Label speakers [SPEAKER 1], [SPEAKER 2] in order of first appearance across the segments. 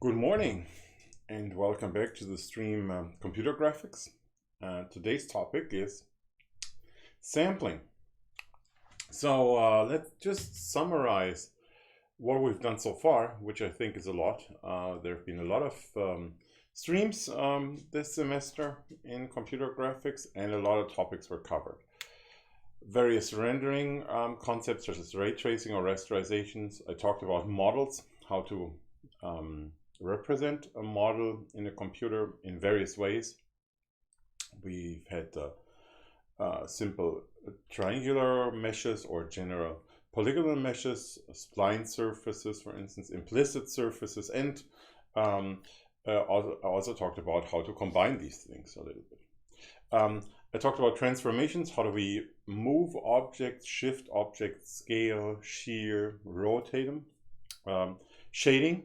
[SPEAKER 1] Good morning and welcome back to the stream Computer Graphics. Today's topic is sampling. So let's just summarize what we've done so far, which I think is a lot. There have been a lot of streams this semester in computer graphics, and a lot of topics were covered. Various rendering concepts such as ray tracing or rasterizations. I talked about models, how to represent a model in a computer in various ways. We've had simple triangular meshes or general polygonal meshes, spline surfaces, for instance, implicit surfaces, and I also talked about how to combine these things a little bit. I talked about transformations. How do we move objects, shift objects, scale, shear, rotate them? Shading.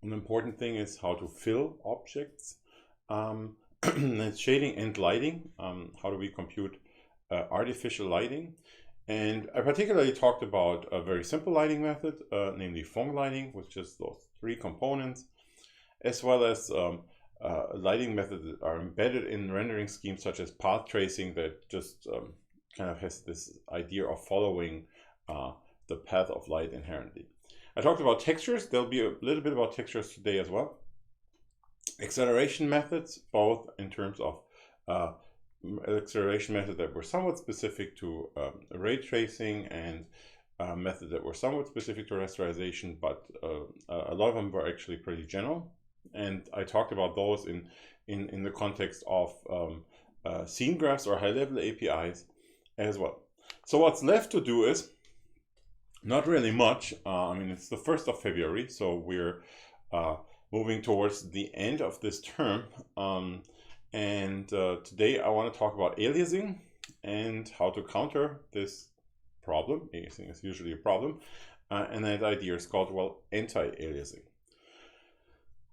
[SPEAKER 1] An important thing is how to fill objects. Shading and lighting. How do we compute artificial lighting? And I particularly talked about a very simple lighting method, namely Phong lighting, with just those three components, as well as lighting methods that are embedded in rendering schemes such as path tracing that just kind of has this idea of following the path of light inherently. I talked about textures. There'll be a little bit about textures today as well. Acceleration methods, both in terms of acceleration methods that were somewhat specific to ray tracing and methods that were somewhat specific to rasterization, but a lot of them were actually pretty general. And I talked about those in the context of scene graphs or high-level APIs as well. So what's left to do is not really much. I mean, it's the 1st of February, so we're moving towards the end of this term. Today I want to talk about aliasing and how to counter this problem. Aliasing is usually a problem. And that idea is called, well, anti-aliasing.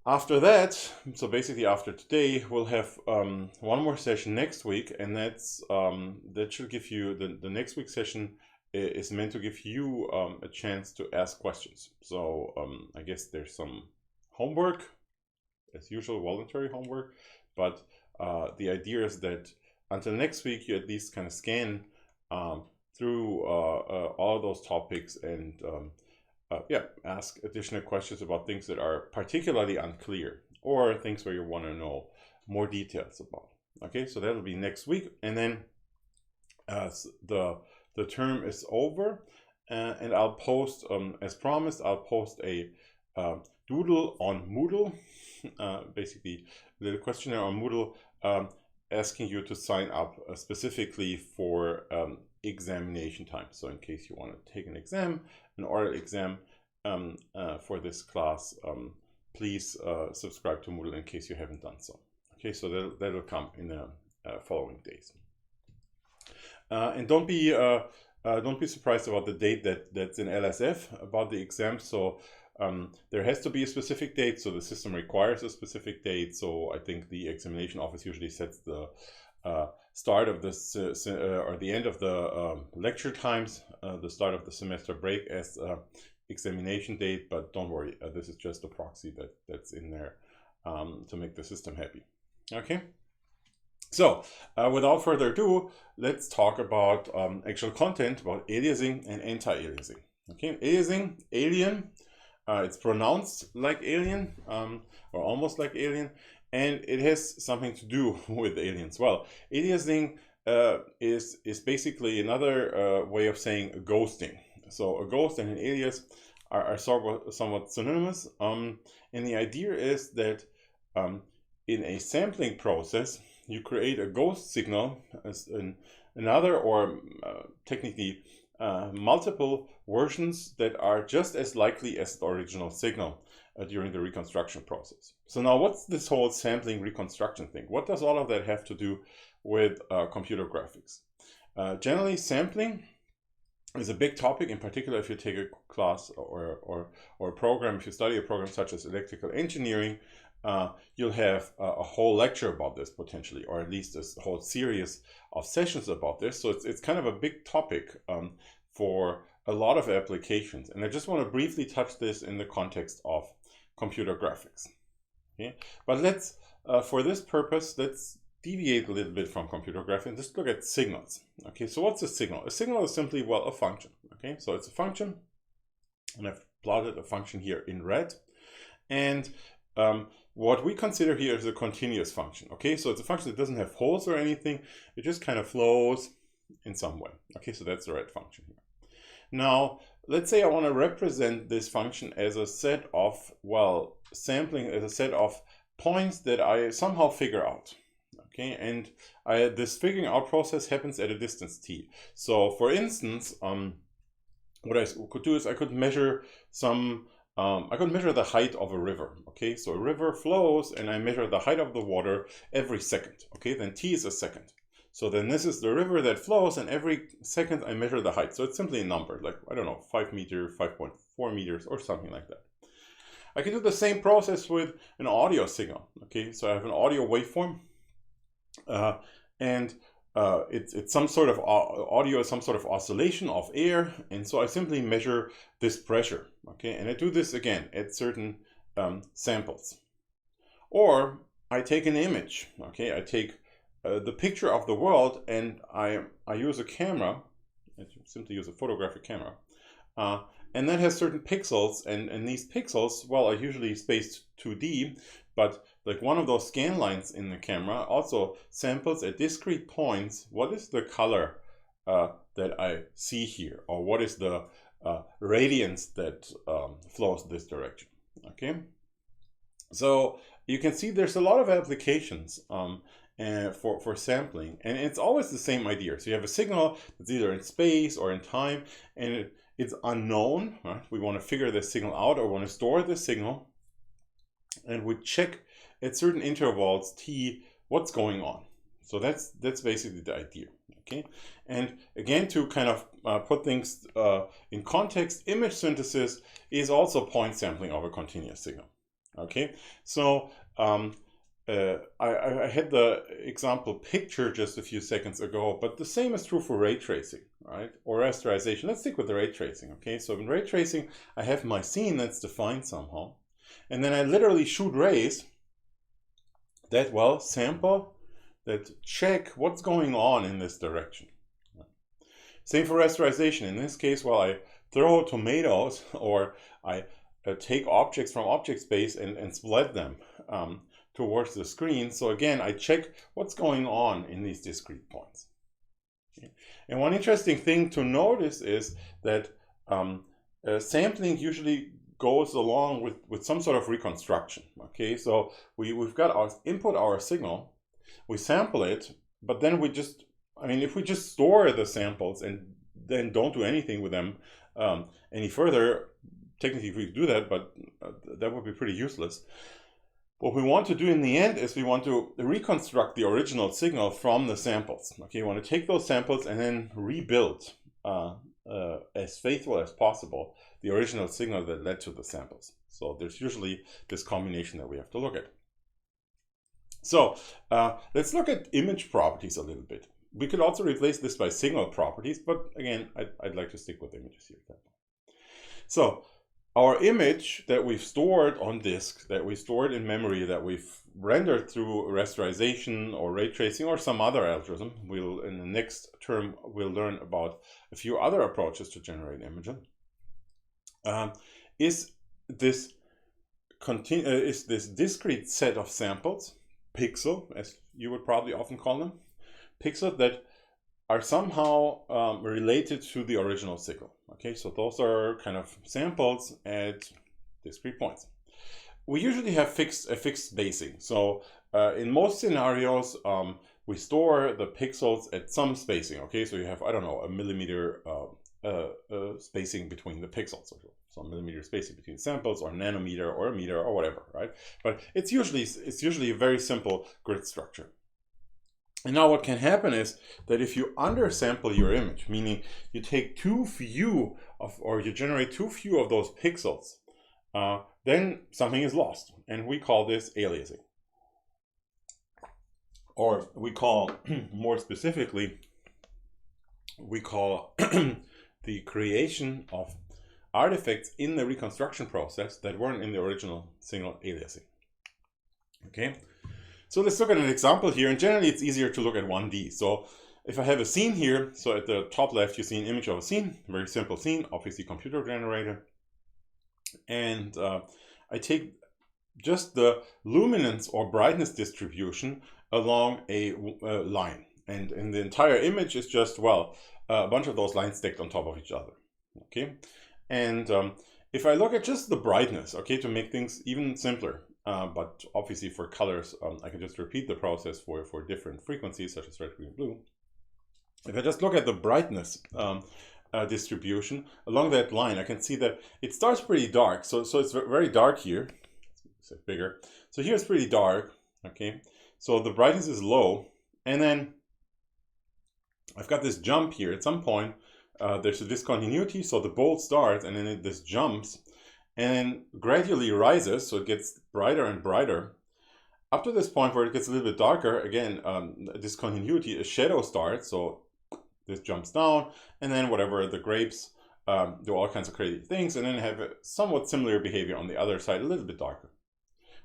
[SPEAKER 1] After that, so basically after today, we'll have one more session next week, and that should give you, the next week's session is meant to give you a chance to ask questions. So I guess there's some homework, as usual, voluntary homework, but the idea is that until next week, you at least kind of scan through all of those topics and ask additional questions about things that are particularly unclear or things where you want to know more details about. Okay, so that'll be next week, and then as the term is over, and I'll post, as promised, I'll post a doodle on Moodle, basically a little questionnaire on Moodle, asking you to sign up specifically for examination time. So in case you want to take an exam, an oral exam for this class, please subscribe to Moodle in case you haven't done so. Okay, so that'll come in the following days. And don't be surprised about the date that's in LSF about the exam. So there has to be a specific date. So the system requires a specific date. So I think the examination office usually sets the start of this or the end of the lecture times, the start of the semester break as examination date. But don't worry, this is just a proxy that's in there to make the system happy. Okay. So, without further ado, let's talk about actual content, about aliasing and anti-aliasing. Okay, aliasing, alien, it's pronounced like alien, or almost like alien, and it has something to do with aliens. Well, aliasing is basically another way of saying ghosting. So a ghost and an alias are somewhat synonymous, and the idea is that in a sampling process, you create a ghost signal as another or technically multiple versions that are just as likely as the original signal during the reconstruction process. So now what's this whole sampling reconstruction thing? What does all of that have to do with computer graphics? Generally, sampling is a big topic, in particular if you take a class or a program, if you study a program such as electrical engineering. You'll have a whole lecture about this potentially, or at least a whole series of sessions about this. So it's kind of a big topic for a lot of applications. And I just want to briefly touch this in the context of computer graphics. Okay, but let's for this purpose, let's deviate a little bit from computer graphics and just look at signals. Okay, so what's a signal? A signal is simply, well, a function. Okay, so it's a function, and I've plotted a function here in red, and what we consider here is a continuous function. Okay, so it's a function that doesn't have holes or anything. It just kind of flows in some way. Okay, so that's the red function here. Now, let's say I want to represent this function as a set of, well, sampling as a set of points that I somehow figure out. Okay, and this figuring out process happens at a distance t. So, for instance, what I could do is I could measure some. I could measure the height of a river. Okay, so a river flows, and I measure the height of the water every second. Okay, then t is a second. So then this is the river that flows, and every second I measure the height. So it's simply a number, like, I don't know, 5 meters, 5.4 meters, or something like that. I can do the same process with an audio signal. Okay, so I have an audio waveform, and it's some sort of audio is some sort of oscillation of air, and so I simply measure this pressure. Okay, and I do this again at certain samples. Or I take an image. Okay, I take the picture of the world, and I use a camera. I simply use a photographic camera, and that has certain pixels, and these pixels, well, are usually spaced 2D, but like one of those scan lines in the camera also samples at discrete points what is the color that I see here, or what is the radiance that flows this direction. Okay, so you can see there's a lot of applications for sampling, and it's always the same idea. So you have a signal that's either in space or in time, and it's unknown, right? We want to figure this signal out, or want to store this signal, and we check at certain intervals t what's going on. So that's basically the idea. Okay, and again, to kind of put things in context, image synthesis is also point sampling of a continuous signal. Okay, so I had the example picture just a few seconds ago, but the same is true for ray tracing, right? Or rasterization. Let's stick with the ray tracing. Okay, so in ray tracing, I have my scene that's defined somehow, and then I literally shoot rays that, well, sample, that check what's going on in this direction. Same for rasterization. In this case, well, I throw tomatoes, or I take objects from object space and split them towards the screen. So again, I check what's going on in these discrete points. Okay. And one interesting thing to notice is that sampling usually goes along with some sort of reconstruction. Okay, so we've got our input, our signal, we sample it, but then we just, I mean, if we just store the samples and then don't do anything with them any further, technically we could do that, but that would be pretty useless. What we want to do in the end is we want to reconstruct the original signal from the samples. Okay, you want to take those samples and then rebuild as faithful as possible the original signal that led to the samples. So there's usually this combination that we have to look at. So let's look at image properties a little bit. We could also replace this by signal properties, but again, I'd like to stick with images here. So our image that we've stored on disk, that we stored in memory, that we've rendered through rasterization or ray tracing or some other algorithm, in the next term we'll learn about a few other approaches to generate images, is this discrete set of samples, pixel, as you would probably often call them, pixels that are somehow related to the original signal. Okay, so those are kind of samples at discrete points. We usually have a fixed spacing. So in most scenarios, we store the pixels at some spacing. Okay, so you have, I don't know, a millimeter spacing between the pixels, or some millimeter spacing between samples, or nanometer, or a meter, or whatever, right? But it's usually a very simple grid structure. And now what can happen is that if you undersample your image, meaning you take too few of, or you generate too few of those pixels, then something is lost. And we call this aliasing. Or we call, more specifically, we call the creation of artifacts in the reconstruction process that weren't in the original signal aliasing. Okay, so let's look at an example here, and generally it's easier to look at 1D. So if I have a scene here, so at the top left you see an image of a scene, very simple scene, obviously computer generated, and I take just the luminance or brightness distribution along a line, and the entire image is just, well, a bunch of those lines stacked on top of each other. Okay, and if I look at just the brightness, okay, to make things even simpler, but obviously for colors, I can just repeat the process for different frequencies such as red, green, blue. If I just look at the brightness distribution along that line, I can see that it starts pretty dark. So it's very dark here. Let's make it bigger. So here it's pretty dark. Okay, so the brightness is low, and then I've got this jump here. At some point, there's a discontinuity. So the bolt starts, and then this jumps, and gradually rises. So it gets brighter and brighter. Up to this point where it gets a little bit darker, again, discontinuity, a shadow starts. So this jumps down, and then whatever, the grapes do all kinds of crazy things, and then have a somewhat similar behavior on the other side, a little bit darker.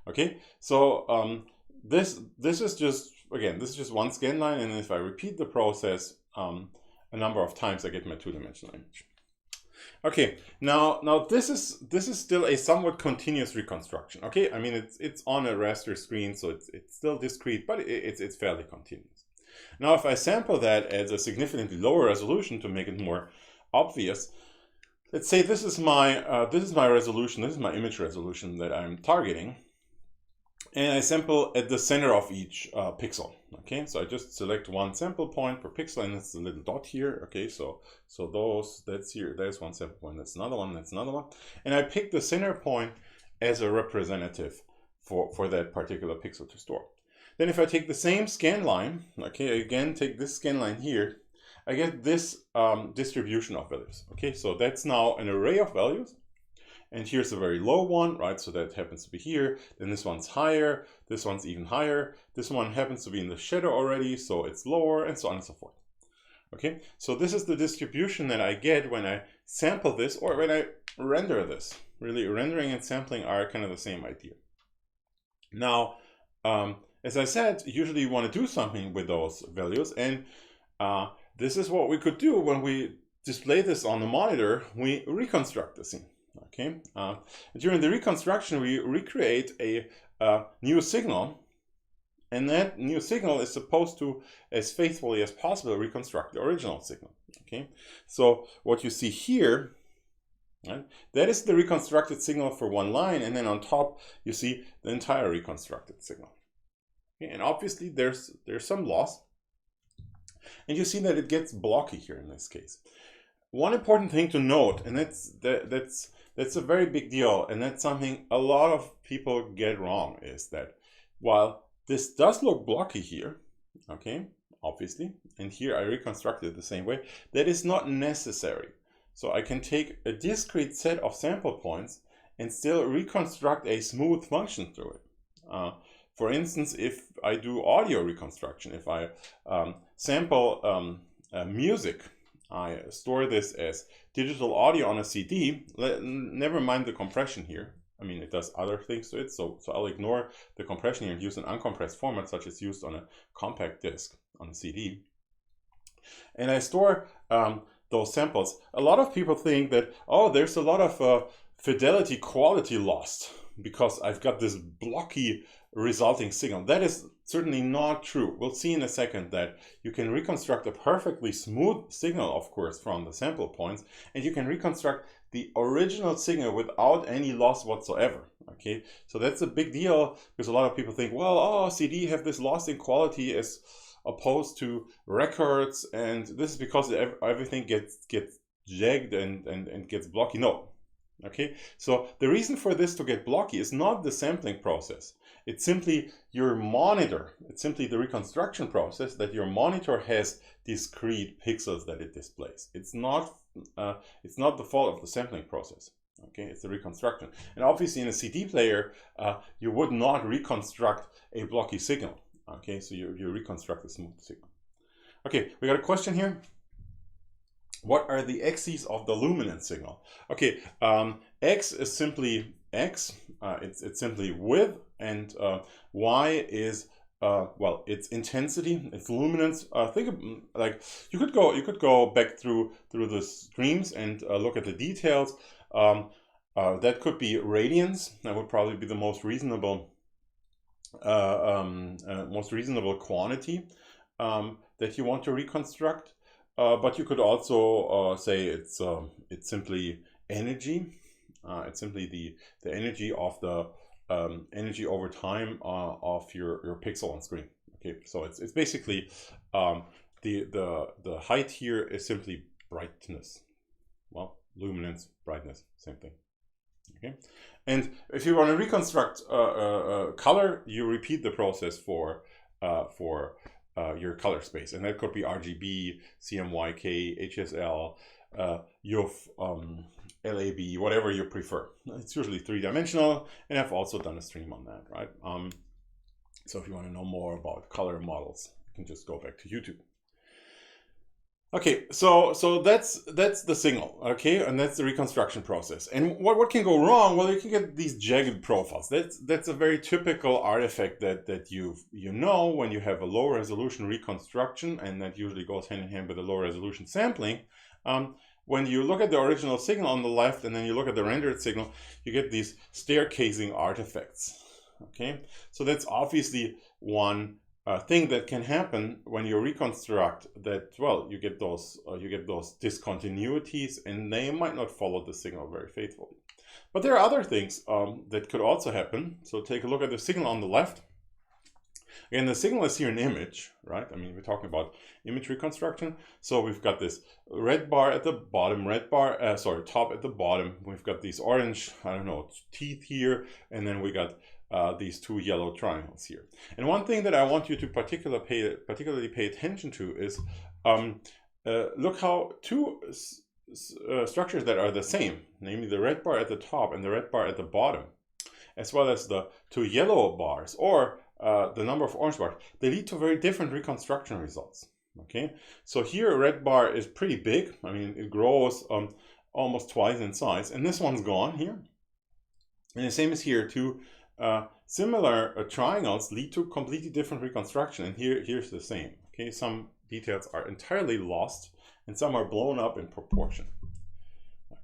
[SPEAKER 1] Okay, so this is just, again, this is just one scan line, and if I repeat the process a number of times, I get my two-dimensional image. Okay, now this is still a somewhat continuous reconstruction. Okay, I mean it's on a raster screen, so it's still discrete, but it's fairly continuous. Now, if I sample that at a significantly lower resolution to make it more obvious, let's say this is my resolution, this is my image resolution that I'm targeting, and I sample at the center of each pixel. Okay, so I just select one sample point per pixel, and it's a little dot here. Okay, so that's here, there's one sample point, that's another one, and I pick the center point as a representative for that particular pixel to store. Then if I take the same scan line, okay, again, take this scan line here, I get this distribution of values. Okay, so that's now an array of values. And here's a very low one, right? So that happens to be here. Then this one's higher. This one's even higher. This one happens to be in the shadow already, so it's lower, and so on and so forth. Okay, so this is the distribution that I get when I sample this or when I render this. Really, rendering and sampling are kind of the same idea. Now, as I said, usually you want to do something with those values, and this is what we could do when we display this on the monitor. We reconstruct the scene. Okay, during the reconstruction, we recreate a new signal, and that new signal is supposed to, as faithfully as possible, reconstruct the original signal. Okay, so what you see here, right, that is the reconstructed signal for one line, and then on top you see the entire reconstructed signal. Okay, and obviously there's some loss, and you see that it gets blocky here in this case. One important thing to note, and that's a very big deal, and that's something a lot of people get wrong, is that while this does look blocky here, okay, obviously, and here I reconstructed it the same way, that is not necessary. So I can take a discrete set of sample points and still reconstruct a smooth function through it. For instance, if I do audio reconstruction, if I sample music, I store this as digital audio on a CD, never mind the compression here. I mean, it does other things to it, so I'll ignore the compression here and use an uncompressed format such as used on a compact disc on a CD. And I store those samples. A lot of people think that, oh, there's a lot of fidelity quality lost because I've got this blocky resulting signal. That is certainly not true. We'll see in a second that you can reconstruct a perfectly smooth signal, of course, from the sample points, and you can reconstruct the original signal without any loss whatsoever. Okay, so that's a big deal because a lot of people think, well, oh, CD have this loss in quality as opposed to records, and this is because everything gets jagged and gets blocky. No. Okay, so the reason for this to get blocky is not the sampling process. It's simply your monitor. It's simply the reconstruction process that your monitor has discrete pixels that it displays. It's not the fault of the sampling process. Okay, it's the reconstruction. And obviously in a CD player, you would not reconstruct a blocky signal. Okay, so you reconstruct a smooth signal. Okay, we got a question here. what are the axes of the luminance signal? Okay, x is simply x, it's simply width, and y is well, it's intensity, it's luminance. Think of, like, you could go back through the streams and look at the details. That could be radians. That would probably be the most reasonable quantity that you want to reconstruct. But you could also say it's simply energy. It's simply the energy of the energy over time of your pixel on screen. Okay, so it's basically the height here is simply brightness. Well, luminance, brightness, same thing. Okay, and if you want to reconstruct color, you repeat the process for your color space, and that could be RGB, CMYK, HSL, UF, LAB, whatever you prefer. It's usually three-dimensional, and I've also done a stream on that, right? So if you want to know more about color models, you can just go back to YouTube. Okay, so that's the signal, okay, and that's the reconstruction process. And what can go wrong? Well, you can get these jagged profiles. That's a very typical artifact that you know when you have a low resolution reconstruction, and that usually goes hand in hand with a low resolution sampling. When you look at the original signal on the left and then you look at the rendered signal, you get these staircasing artifacts. Okay, so that's obviously one thing that can happen when you reconstruct that. Well, you get those discontinuities, and they might not follow the signal very faithfully. But there are other things that could also happen. So take a look at the signal on the left. Again, the signal is here an image, right? I mean, we're talking about image reconstruction. So we've got this red bar at the bottom, top at the bottom. We've got these orange, I don't know, teeth here, and then we got these two yellow triangles here. And one thing that I want you to particularly pay attention to is look how two structures that are the same, namely the red bar at the top and the red bar at the bottom, as well as the two yellow bars or the number of orange bars, they lead to very different reconstruction results. Okay, so here a red bar is pretty big. I mean, it grows almost twice in size, and this one's gone here. And the same is here. Two similar triangles lead to completely different reconstruction, and here's the same. Okay, some details are entirely lost, and some are blown up in proportion.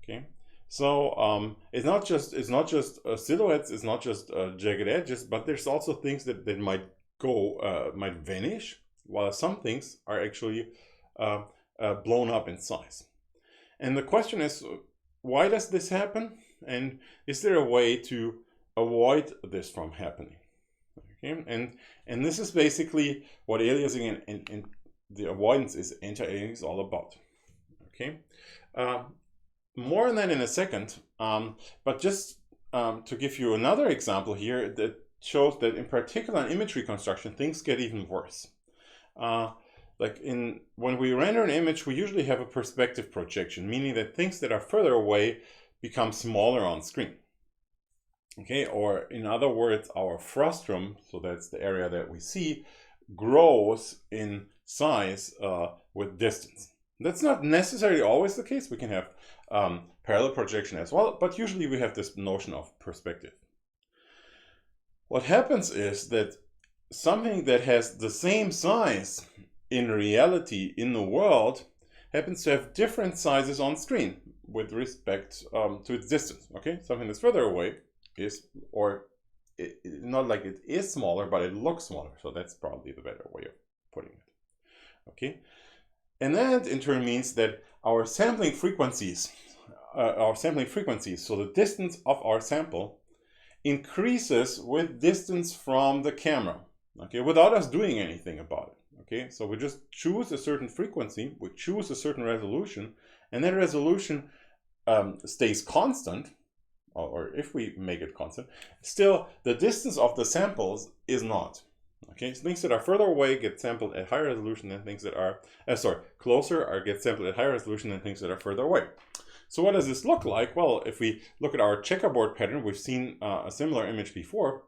[SPEAKER 1] Okay. So it's not just silhouettes, it's not just jagged edges, but there's also things that might vanish, while some things are actually blown up in size. And the question is, why does this happen? And is there a way to avoid this from happening? Okay, and this is basically what aliasing and the avoidance is anti-aliasing is all about. Okay. More on that in a second, but just to give you another example here that shows that in particular in image reconstruction, things get even worse. Like when we render an image, we usually have a perspective projection, meaning that things that are further away become smaller on screen. Okay, or in other words, our frustum, so that's the area that we see, grows in size with distance. That's not necessarily always the case. We can have parallel projection as well, but usually we have this notion of perspective. What happens is that something that has the same size in reality in the world happens to have different sizes on screen with respect to its distance. Okay, something that's further away is, or not like it is smaller, but it looks smaller. So that's probably the better way of putting it. Okay. And that in turn means that our sampling frequencies, so the distance of our sample, increases with distance from the camera, okay, without us doing anything about it. Okay, so we just choose a certain frequency, we choose a certain resolution, and that resolution stays constant, or if we make it constant, still the distance of the samples is not. Okay, so things that are further away get sampled at higher resolution than things that are, closer get sampled at higher resolution than things that are further away. So what does this look like? Well, if we look at our checkerboard pattern, we've seen a similar image before.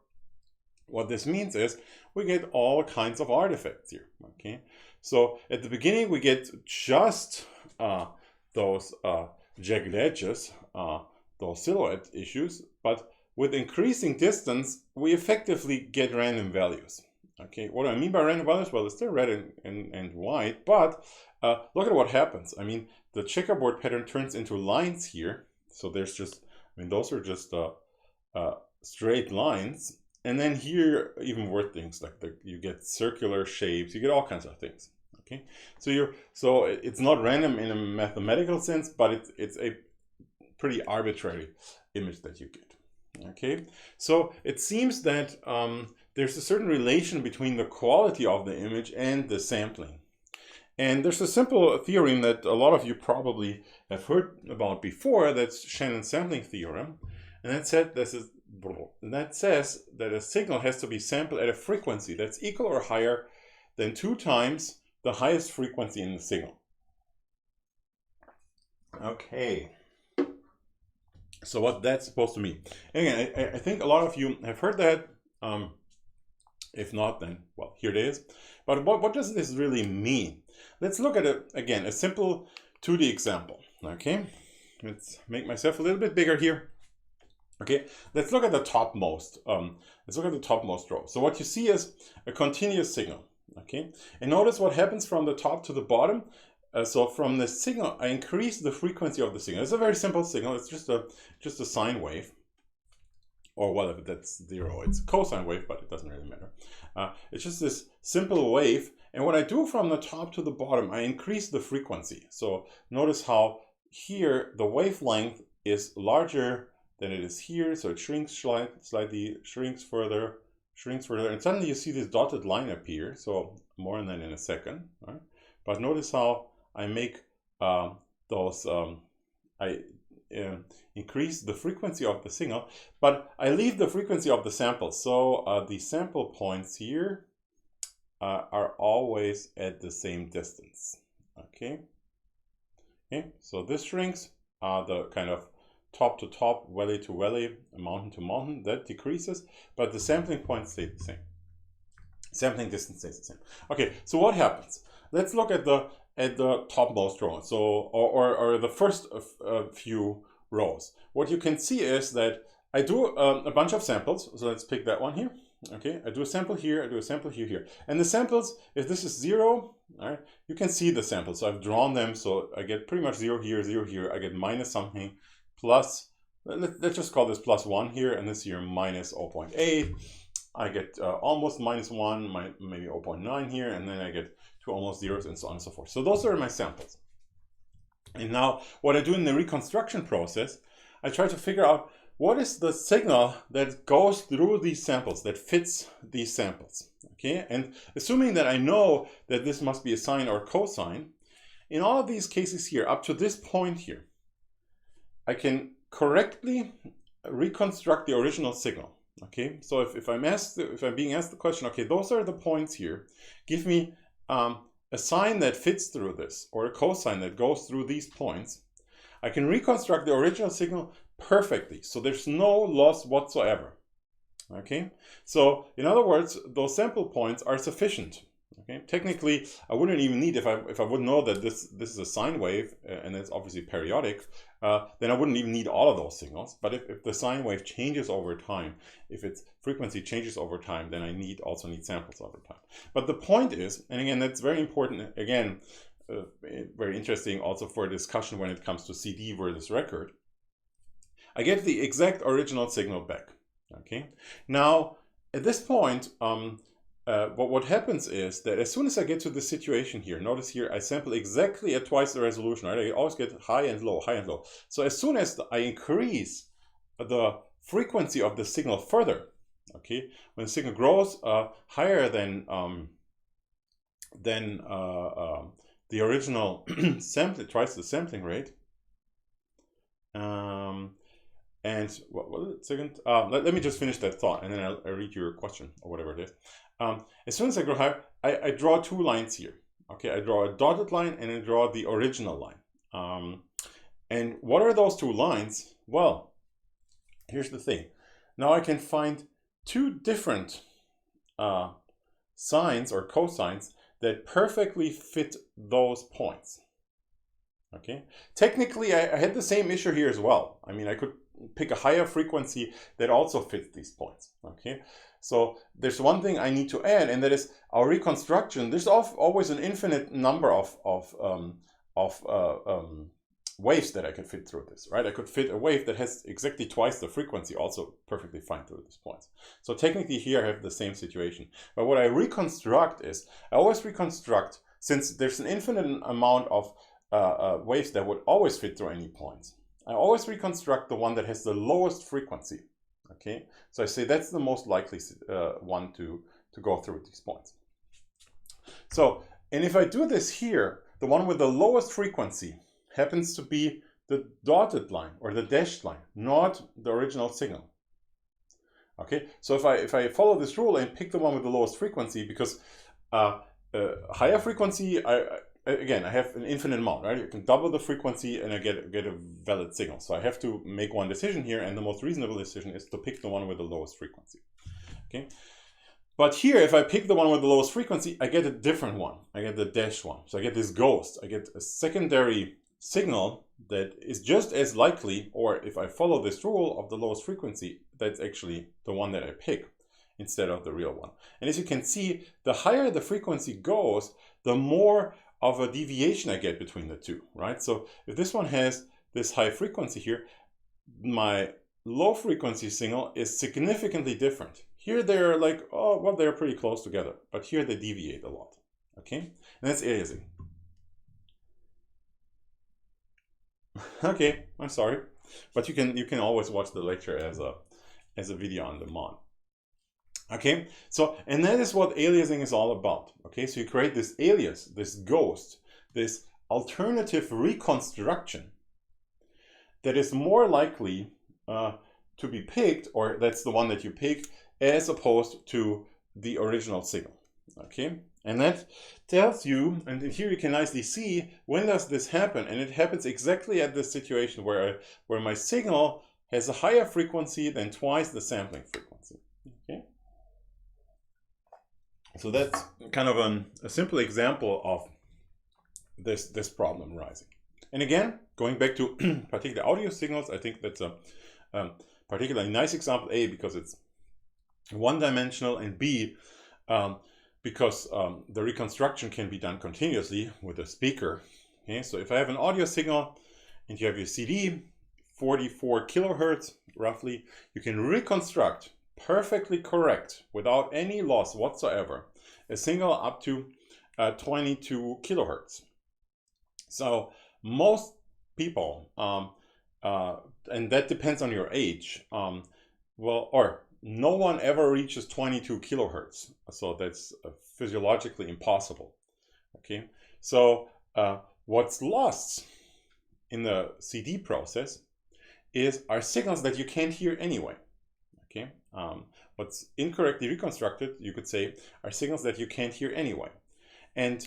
[SPEAKER 1] What this means is we get all kinds of artifacts here. Okay, so at the beginning we get just those jagged edges, those silhouette issues, but with increasing distance, we effectively get random values. Okay, what do I mean by random values? Well, it's still red and white, but look at what happens. I mean, the checkerboard pattern turns into lines here. So there's just, I mean, those are just straight lines. And then here, even more things like you get circular shapes, you get all kinds of things. Okay, so it's not random in a mathematical sense, but it's a pretty arbitrary image that you get. Okay, so it seems that there's a certain relation between the quality of the image and the sampling. And there's a simple theorem that a lot of you probably have heard about before, that's Shannon's sampling theorem. And that says that a signal has to be sampled at a frequency that's equal or higher than 2 times the highest frequency in the signal. Okay. So what that's supposed to mean. Again, I think a lot of you have heard that. If not, then, well, here it is. But what does this really mean? Let's look at a simple 2D example. Okay, let's make myself a little bit bigger here. Okay, let's look at the topmost. Let's look at the topmost row. So what you see is a continuous signal. Okay, and notice what happens from the top to the bottom. So from the signal, I increase the frequency of the signal. It's a very simple signal. It's just a sine wave, or well, if that's 0, it's a cosine wave, but it doesn't really matter. It's just this simple wave. And what I do from the top to the bottom, I increase the frequency. So notice how here the wavelength is larger than it is here. So it shrinks slightly, shrinks further, and suddenly you see this dotted line appear. So more on that in a second. Right? But notice how I make increase the frequency of the signal, but I leave the frequency of the sample. So the sample points here are always at the same distance. Okay. So this shrinks, the kind of top to top, valley to valley, mountain to mountain, that decreases, but the sampling point stays the same. Sampling distance stays the same. Okay, so what happens? Let's look at the topmost row. So or the first few rows. What you can see is that I do a bunch of samples. So let's pick that one here. Okay, I do a sample here, I do a sample here. And the samples, if this is 0, all right, you can see the samples. So I've drawn them, so I get pretty much 0 here, 0 here. I get minus something, plus, let's just call this plus 1 here, and this here minus 0.8. I get almost minus 1, maybe 0.9 here, and then I get 2 almost zeros, and so on and so forth. So those are my samples. And now what I do in the reconstruction process, I try to figure out what is the signal that goes through these samples, that fits these samples. Okay, and assuming that I know that this must be a sine or cosine, in all of these cases here, up to this point here, I can correctly reconstruct the original signal. Okay, so if I'm being asked the question, okay, those are the points here, give me a sine that fits through this, or a cosine that goes through these points, I can reconstruct the original signal perfectly. So there's no loss whatsoever. Okay, so in other words, those sample points are sufficient. Okay, technically, I wouldn't even need, if I would know that this is a sine wave, and it's obviously periodic, then I wouldn't even need all of those signals. But if the sine wave changes over time, if its frequency changes over time, then I also need samples over time. But the point is, and again, that's very important, again, very interesting also for a discussion when it comes to CD versus record, I get the exact original signal back. Okay, now at this point, what happens is that as soon as I get to this situation here, notice here I sample exactly at twice the resolution, right? I always get high and low, high and low. So as soon as I increase the frequency of the signal further, okay, when the signal grows higher than the original sampling, twice the sampling rate. And second, let me just finish that thought, and then I'll read your question or whatever it is. As soon as I go higher, I draw 2 lines here. Okay, I draw a dotted line and I draw the original line. And what are those 2 lines? Well, here's the thing. Now I can find 2 different sines or cosines that perfectly fit those points. Okay, technically I had the same issue here as well. I mean, I could pick a higher frequency that also fits these points. Okay, so there's one thing I need to add, and that is our reconstruction. There's always an infinite number of waves that I could fit through this, right? I could fit a wave that has exactly twice the frequency also perfectly fine through these points. So technically here I have the same situation. But what I reconstruct is, I always reconstruct, since there's an infinite amount of waves that would always fit through any points, I always reconstruct the one that has the lowest frequency. Okay, so I say that's the most likely one to go through these points. So, and if I do this here, the one with the lowest frequency happens to be the dotted line or the dashed line, not the original signal. Okay, so if I follow this rule and pick the one with the lowest frequency, because higher frequency, again, I have an infinite amount, right? You can double the frequency and I get a valid signal. So I have to make one decision here, and the most reasonable decision is to pick the one with the lowest frequency. Okay, but here, if I pick the one with the lowest frequency, I get a different one. I get the dash one. So I get this ghost. I get a secondary signal that is just as likely, or if I follow this rule of the lowest frequency, that's actually the one that I pick instead of the real one. And as you can see, the higher the frequency goes, the more of a deviation I get between the two, right? So if this one has this high frequency here, my low frequency signal is significantly different. Here they're like, oh, well, they're pretty close together, but here they deviate a lot, okay? And that's aliasing. Okay, I'm sorry, but you can always watch the lecture as a video on demand. Okay, so, and that is what aliasing is all about. Okay, so you create this alias, this ghost, this alternative reconstruction that is more likely to be picked, or that's the one that you pick, as opposed to the original signal. Okay, and that tells you, and here you can nicely see when does this happen, and it happens exactly at this situation where my signal has a higher frequency than twice the sampling frequency. Okay, so that's kind of a simple example of this problem arising. And again, going back to particular audio signals, I think that's a particularly nice example, A, because it's one-dimensional, and B, because the reconstruction can be done continuously with a speaker. Okay, so if I have an audio signal and you have your CD, 44 kilohertz roughly, you can reconstruct perfectly correct, without any loss whatsoever, a signal up to 22 kilohertz. So most people, and that depends on your age, no one ever reaches 22 kilohertz. So that's physiologically impossible. Okay, so what's lost in the CD process are signals that you can't hear anyway. Okay, what's incorrectly reconstructed, you could say, are signals that you can't hear anyway. And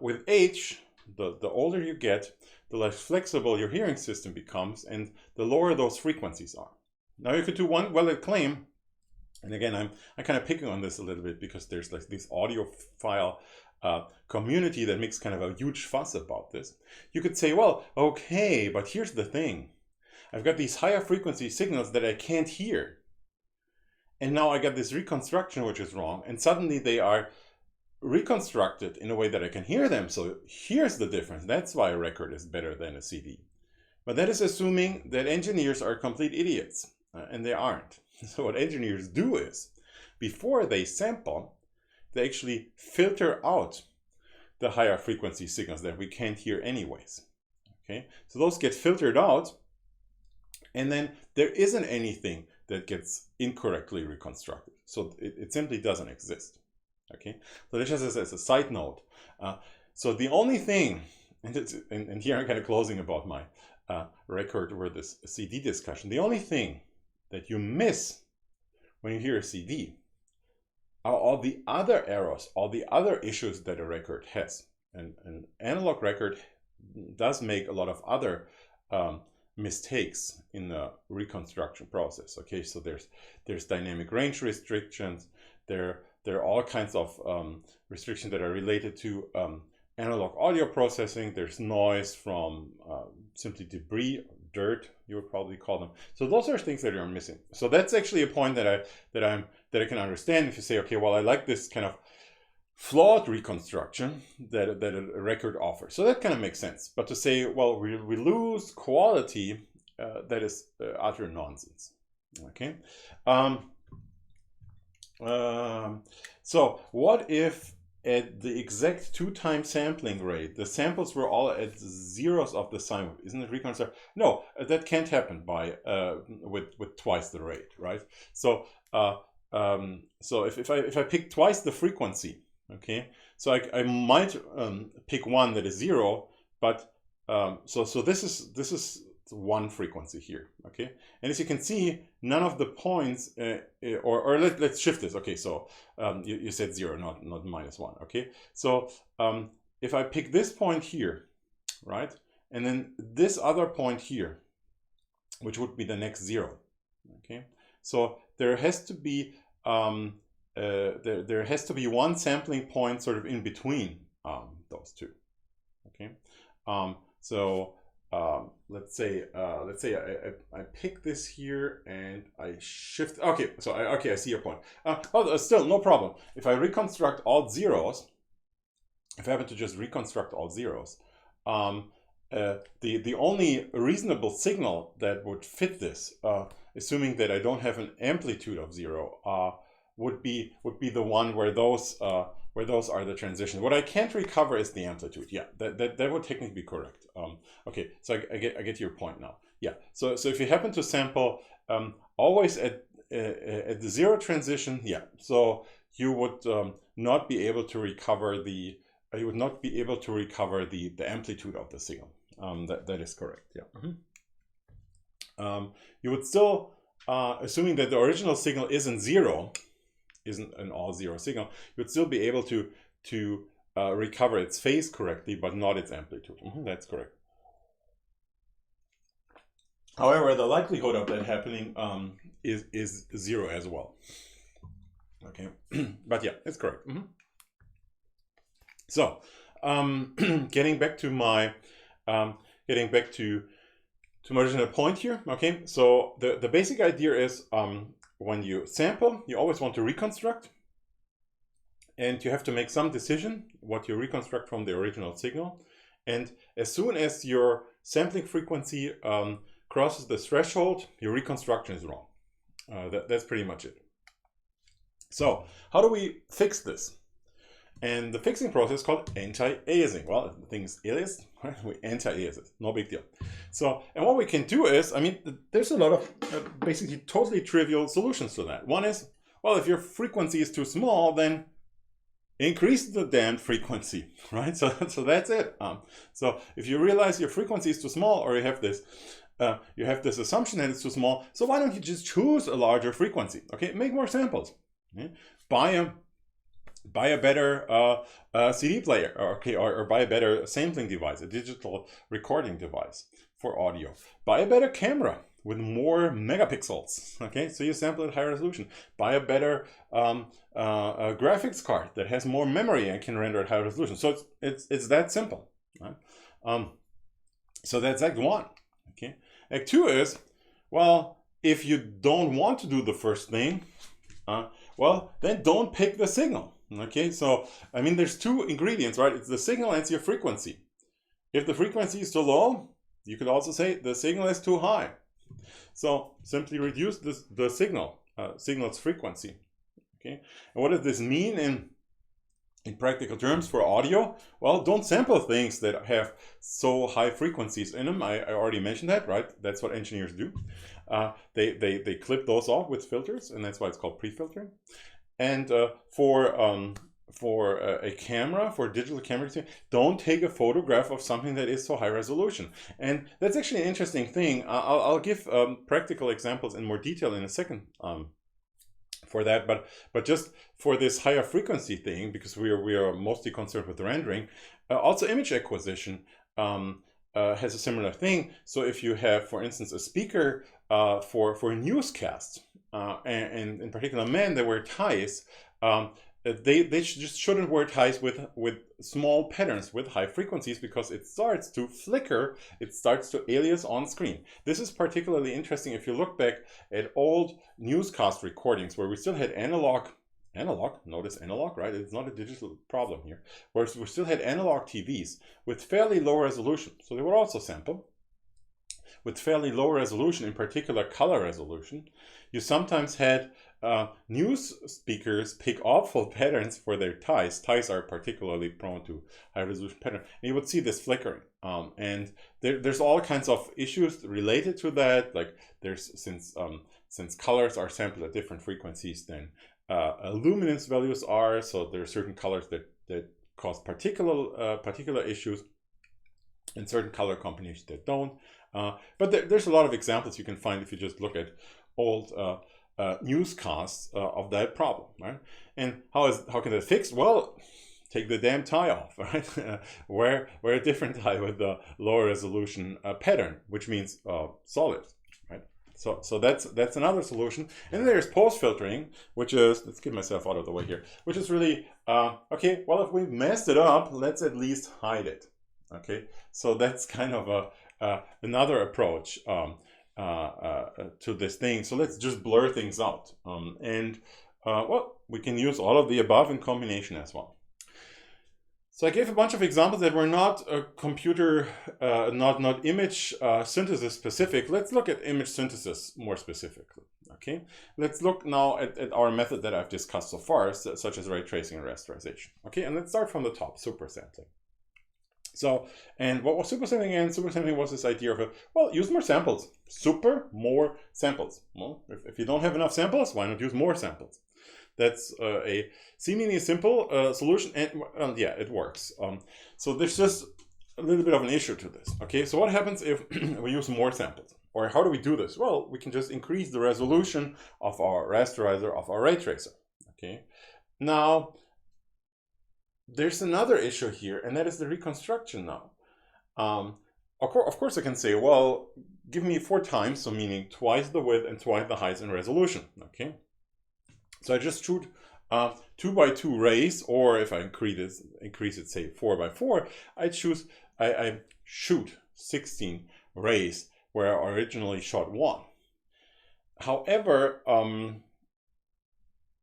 [SPEAKER 1] with age, the older you get, the less flexible your hearing system becomes, and the lower those frequencies are. Now you could do one valid claim, and again, I'm kind of picking on this a little bit because there's like this audiophile community that makes kind of a huge fuss about this. You could say, well, okay, but here's the thing. I've got these higher frequency signals that I can't hear. And now I got this reconstruction which is wrong, and suddenly they are reconstructed in a way that I can hear them. So here's the difference. That's why a record is better than a CD. But that is assuming that engineers are complete idiots, and they aren't. So what engineers do is, before they sample, they actually filter out the higher frequency signals that we can't hear anyways. Okay, so those get filtered out, and then there isn't anything that gets incorrectly reconstructed. So it simply doesn't exist. Okay, so this just as a side note. So the only thing, and here I'm kind of closing about my record over this CD discussion, the only thing that you miss when you hear a CD are all the other errors, all the other issues that a record has. And an analog record does make a lot of other mistakes in the reconstruction process. Okay, so there's dynamic range restrictions, there are all kinds of restrictions that are related to analog audio processing. There's noise from simply debris, dirt, you would probably call them. So those are things that are missing. So that's actually a point that I can understand if you say, okay, well, I like this kind of flawed reconstruction that a record offers. So that kind of makes sense. But to say, well, we lose quality, that is utter nonsense. Okay. So what if at the exact 2-time sampling rate, the samples were all at zeros of the sine wave? Isn't it reconstruct? No, that can't happen by with twice the rate, right? So so if I pick twice the frequency, okay, so I might pick one that is 0, but so this is one frequency here, okay, and as you can see, none of the points or let's shift this. Okay, so you said 0, not -1. Okay, so if I pick this point here, right, and then this other point here, which would be the next 0, okay, so there has to be there has to be one sampling point sort of in between those two. Okay, so let's say I pick this here and I shift. Okay, so I see your point. Still no problem. If I reconstruct all zeros, if I happen to just reconstruct all zeros, the only reasonable signal that would fit this, assuming that I don't have an amplitude of 0, would be the one where those are the transitions. What I can't recover is the amplitude. Yeah, that would technically be correct. Okay, so I get your point now. Yeah, so if you happen to sample always at the 0 transition, yeah, so you would not be able to recover the amplitude of the signal. That is correct. Yeah. You would still, assuming that the original signal isn't an all 0 signal, you would still be able to recover its phase correctly, but not its amplitude. That's correct. However, the likelihood of that happening is 0 as well. Okay, but yeah, it's correct. So, getting back to my original point here. Okay, so the basic idea is when you sample, you always want to reconstruct, and you have to make some decision what you reconstruct from the original signal. And as soon as your sampling frequency crosses the threshold, your reconstruction is wrong. That's pretty much it. So how do we fix this? And the fixing process is called anti-aliasing. Well, the thing is aliased, right? We anti-alias it, no big deal. So, and what we can do is, I mean, there's a lot of basically totally trivial solutions to that. One is, well, if your frequency is too small, then increase the damned frequency, right? So that's it. So if you realize your frequency is too small, or you have this assumption that it's too small, so why don't you just choose a larger frequency? Okay, make more samples. Okay? Buy a better CD player, or buy a better sampling device, a digital recording device for audio. Buy a better camera with more megapixels. Okay, so you sample at high resolution. Buy a better graphics card that has more memory and can render at high resolution. So it's that simple. Right? So that's Act 1. Okay, Act 2 is, well, if you don't want to do the first thing, well, then don't pick the signal. Okay, so I mean, there's two ingredients, right? It's the signal and it's your frequency. If the frequency is too low, you could also say the signal is too high. So simply reduce the signal's frequency. Okay, and what does this mean in practical terms for audio? Well, don't sample things that have so high frequencies in them. I already mentioned that, right? That's what engineers do. They clip those off with filters, and that's why it's called pre-filtering. And for a camera, for a digital camera, don't take a photograph of something that is so high resolution. And that's actually an interesting thing. I'll give practical examples in more detail in a second for that. But just for this higher frequency thing, because we are mostly concerned with rendering, also image acquisition has a similar thing. So if you have, for instance, a speaker for newscasts, and in particular men that wear ties, they just shouldn't wear ties with small patterns with high frequencies, because it starts to flicker, it starts to alias on screen. This is particularly interesting if you look back at old newscast recordings where we still had analog, notice analog, right? It's not a digital problem here. Whereas we still had analog TVs with fairly low resolution. So they were also sampled with fairly low resolution, in particular color resolution. You sometimes had news speakers pick awful patterns for their ties. Ties are particularly prone to high resolution pattern. And you would see this flickering. And there's all kinds of issues related to that. Like there's, since colors are sampled at different frequencies than luminance values are, so there are certain colors that cause particular issues, and certain color combinations that don't. But there's a lot of examples you can find if you just look at old newscasts of that problem, right? And how can that fix? Well, take the damn tie off, right? wear a different tie with the lower resolution pattern, which means solid, right? So that's another solution. And then there's post filtering, which is, let's get myself out of the way here, which is really okay. Well, if we've messed it up, let's at least hide it. Okay, so that's kind of another approach to this thing. So let's just blur things out, well, we can use all of the above in combination as well. So I gave a bunch of examples that were not computer, not image synthesis specific. Let's look at image synthesis more specifically. Okay, let's look now at our method that I've discussed so far, such as ray tracing and rasterization. Okay, and let's start from the top, supersampling. So, and what was supersampling again? Supersampling was this idea of, well, use more samples. More samples. Well, if you don't have enough samples, why not use more samples? That's a seemingly simple solution, and yeah, it works. So there's just a little bit of an issue to this. Okay, so what happens if we use more samples? Or how do we do this? Well, we can just increase the resolution of our rasterizer, of our ray tracer. Okay, now there's another issue here, and that is the reconstruction now. Of course I can say, well, give me 4 times, so meaning twice the width and twice the height in resolution. Okay, so I just shoot 2 by 2 rays, or if I increase it, say 4 by 4, I shoot 16 rays where I originally shot 1. However,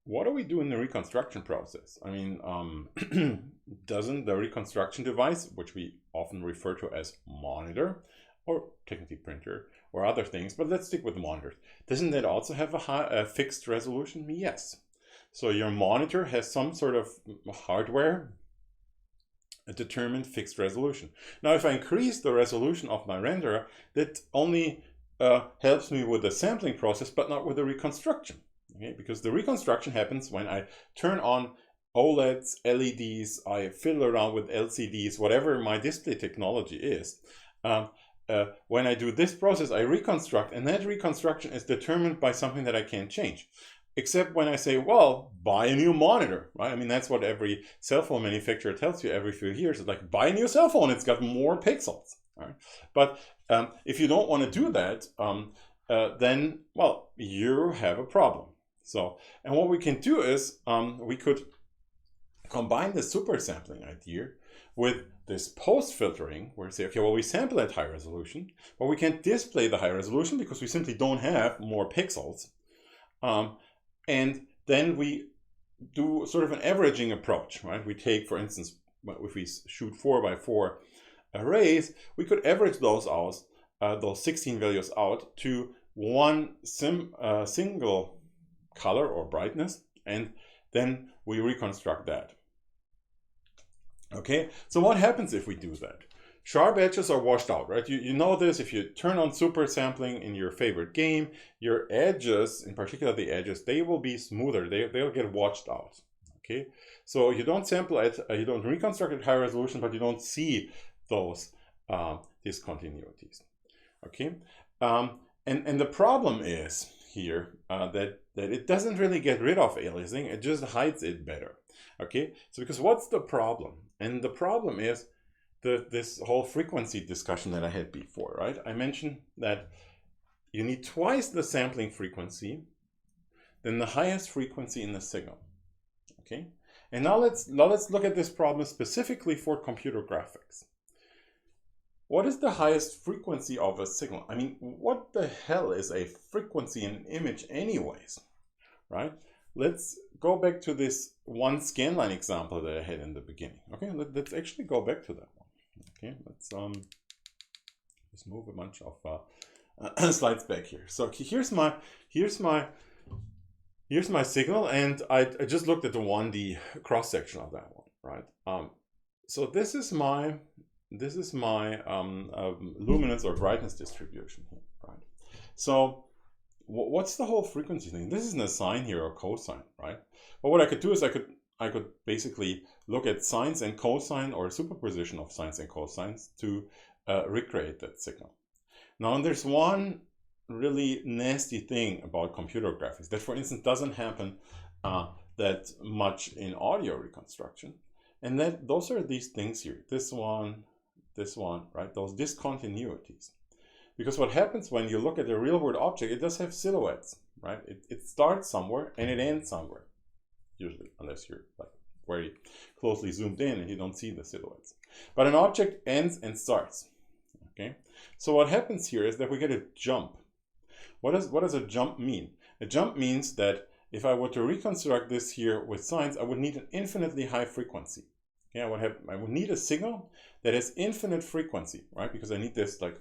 [SPEAKER 1] what do we do in the reconstruction process? I mean, doesn't the reconstruction device, which we often refer to as monitor, or technically printer, or other things, but let's stick with monitors, doesn't that also have a fixed resolution? Yes. So your monitor has some sort of hardware, a determined fixed resolution. Now, if I increase the resolution of my renderer, that only helps me with the sampling process, but not with the reconstruction. Okay, because the reconstruction happens when I turn on OLEDs, LEDs, I fiddle around with LCDs, whatever my display technology is. When I do this process, I reconstruct, and that reconstruction is determined by something that I can't change. Except when I say, well, buy a new monitor, right? I mean, that's what every cell phone manufacturer tells you every few years. It's like, buy a new cell phone, it's got more pixels. Right? But if you don't want to do that, then, well, you have a problem. So, and what we can do is we could combine the super sampling idea with this post filtering, where we say, okay, well, we sample at high resolution, but we can't display the high resolution because we simply don't have more pixels. And then we do sort of an averaging approach, right? We take, for instance, if we shoot 4 by 4 arrays, we could average those out, those 16 values out to one single color or brightness, and then we reconstruct that. Okay, so what happens if we do that? Sharp edges are washed out, right? You know this, if you turn on super sampling in your favorite game, your edges, in particular the edges, they will be smoother, they'll get washed out. Okay, so you don't sample at, you don't reconstruct at high resolution, but you don't see those discontinuities. Okay, and the problem is here that it doesn't really get rid of aliasing, it just hides it better. Okay, so because what's the problem? And the problem is this whole frequency discussion that I had before, right? I mentioned that you need twice the sampling frequency than the highest frequency in the signal. Okay, And now let's look at this problem specifically for computer graphics. What is the highest frequency of a signal? I mean, what the hell is a frequency in an image anyways, right? Let's go back to this one scanline example that I had in the beginning. Okay, let's actually go back to that one. Okay, let's just move a bunch of slides back here. So here's my signal, and I just looked at the 1D cross section of that one, right? So this is my luminance or brightness distribution here, right? So what's the whole frequency thing? This isn't a sine here or cosine, right? But what I could do is I could basically look at sines and cosine, or superposition of sines and cosines, to recreate that signal. Now, there's one really nasty thing about computer graphics that, for instance, doesn't happen that much in audio reconstruction, and those are these things here. This one, right? Those discontinuities. Because what happens when you look at a real world object, it does have silhouettes, right? It starts somewhere and it ends somewhere, usually, unless you're like very closely zoomed in and you don't see the silhouettes. But an object ends and starts, okay? So what happens here is that we get a jump. What does a jump mean? A jump means that if I were to reconstruct this here with sines, I would need an infinitely high frequency. Okay, I would need a signal that has infinite frequency, right? Because I need this like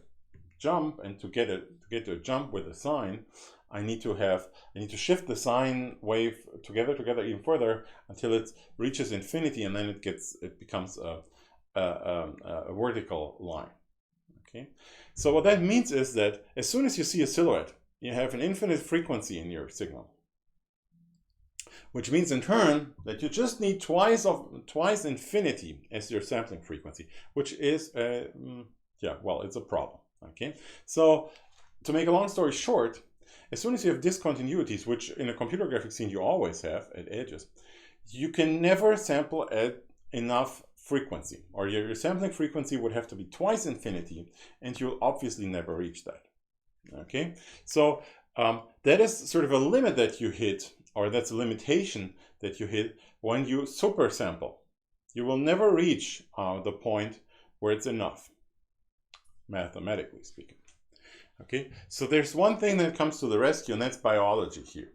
[SPEAKER 1] jump, and to get to a jump with a sine, I need to shift the sine wave together even further until it reaches infinity, and then it becomes a vertical line. Okay, so what that means is that as soon as you see a silhouette, you have an infinite frequency in your signal, which means in turn that you just need twice infinity as your sampling frequency, which is it's a problem. Okay, so to make a long story short, as soon as you have discontinuities, which in a computer graphics scene you always have at edges, you can never sample at enough frequency, or your sampling frequency would have to be twice infinity, and you'll obviously never reach that. Okay, so that is sort of a limit that you hit, or that's a limitation that you hit when you super sample. You will never reach the point where it's enough, mathematically speaking. Okay, so there's one thing that comes to the rescue, and that's biology here.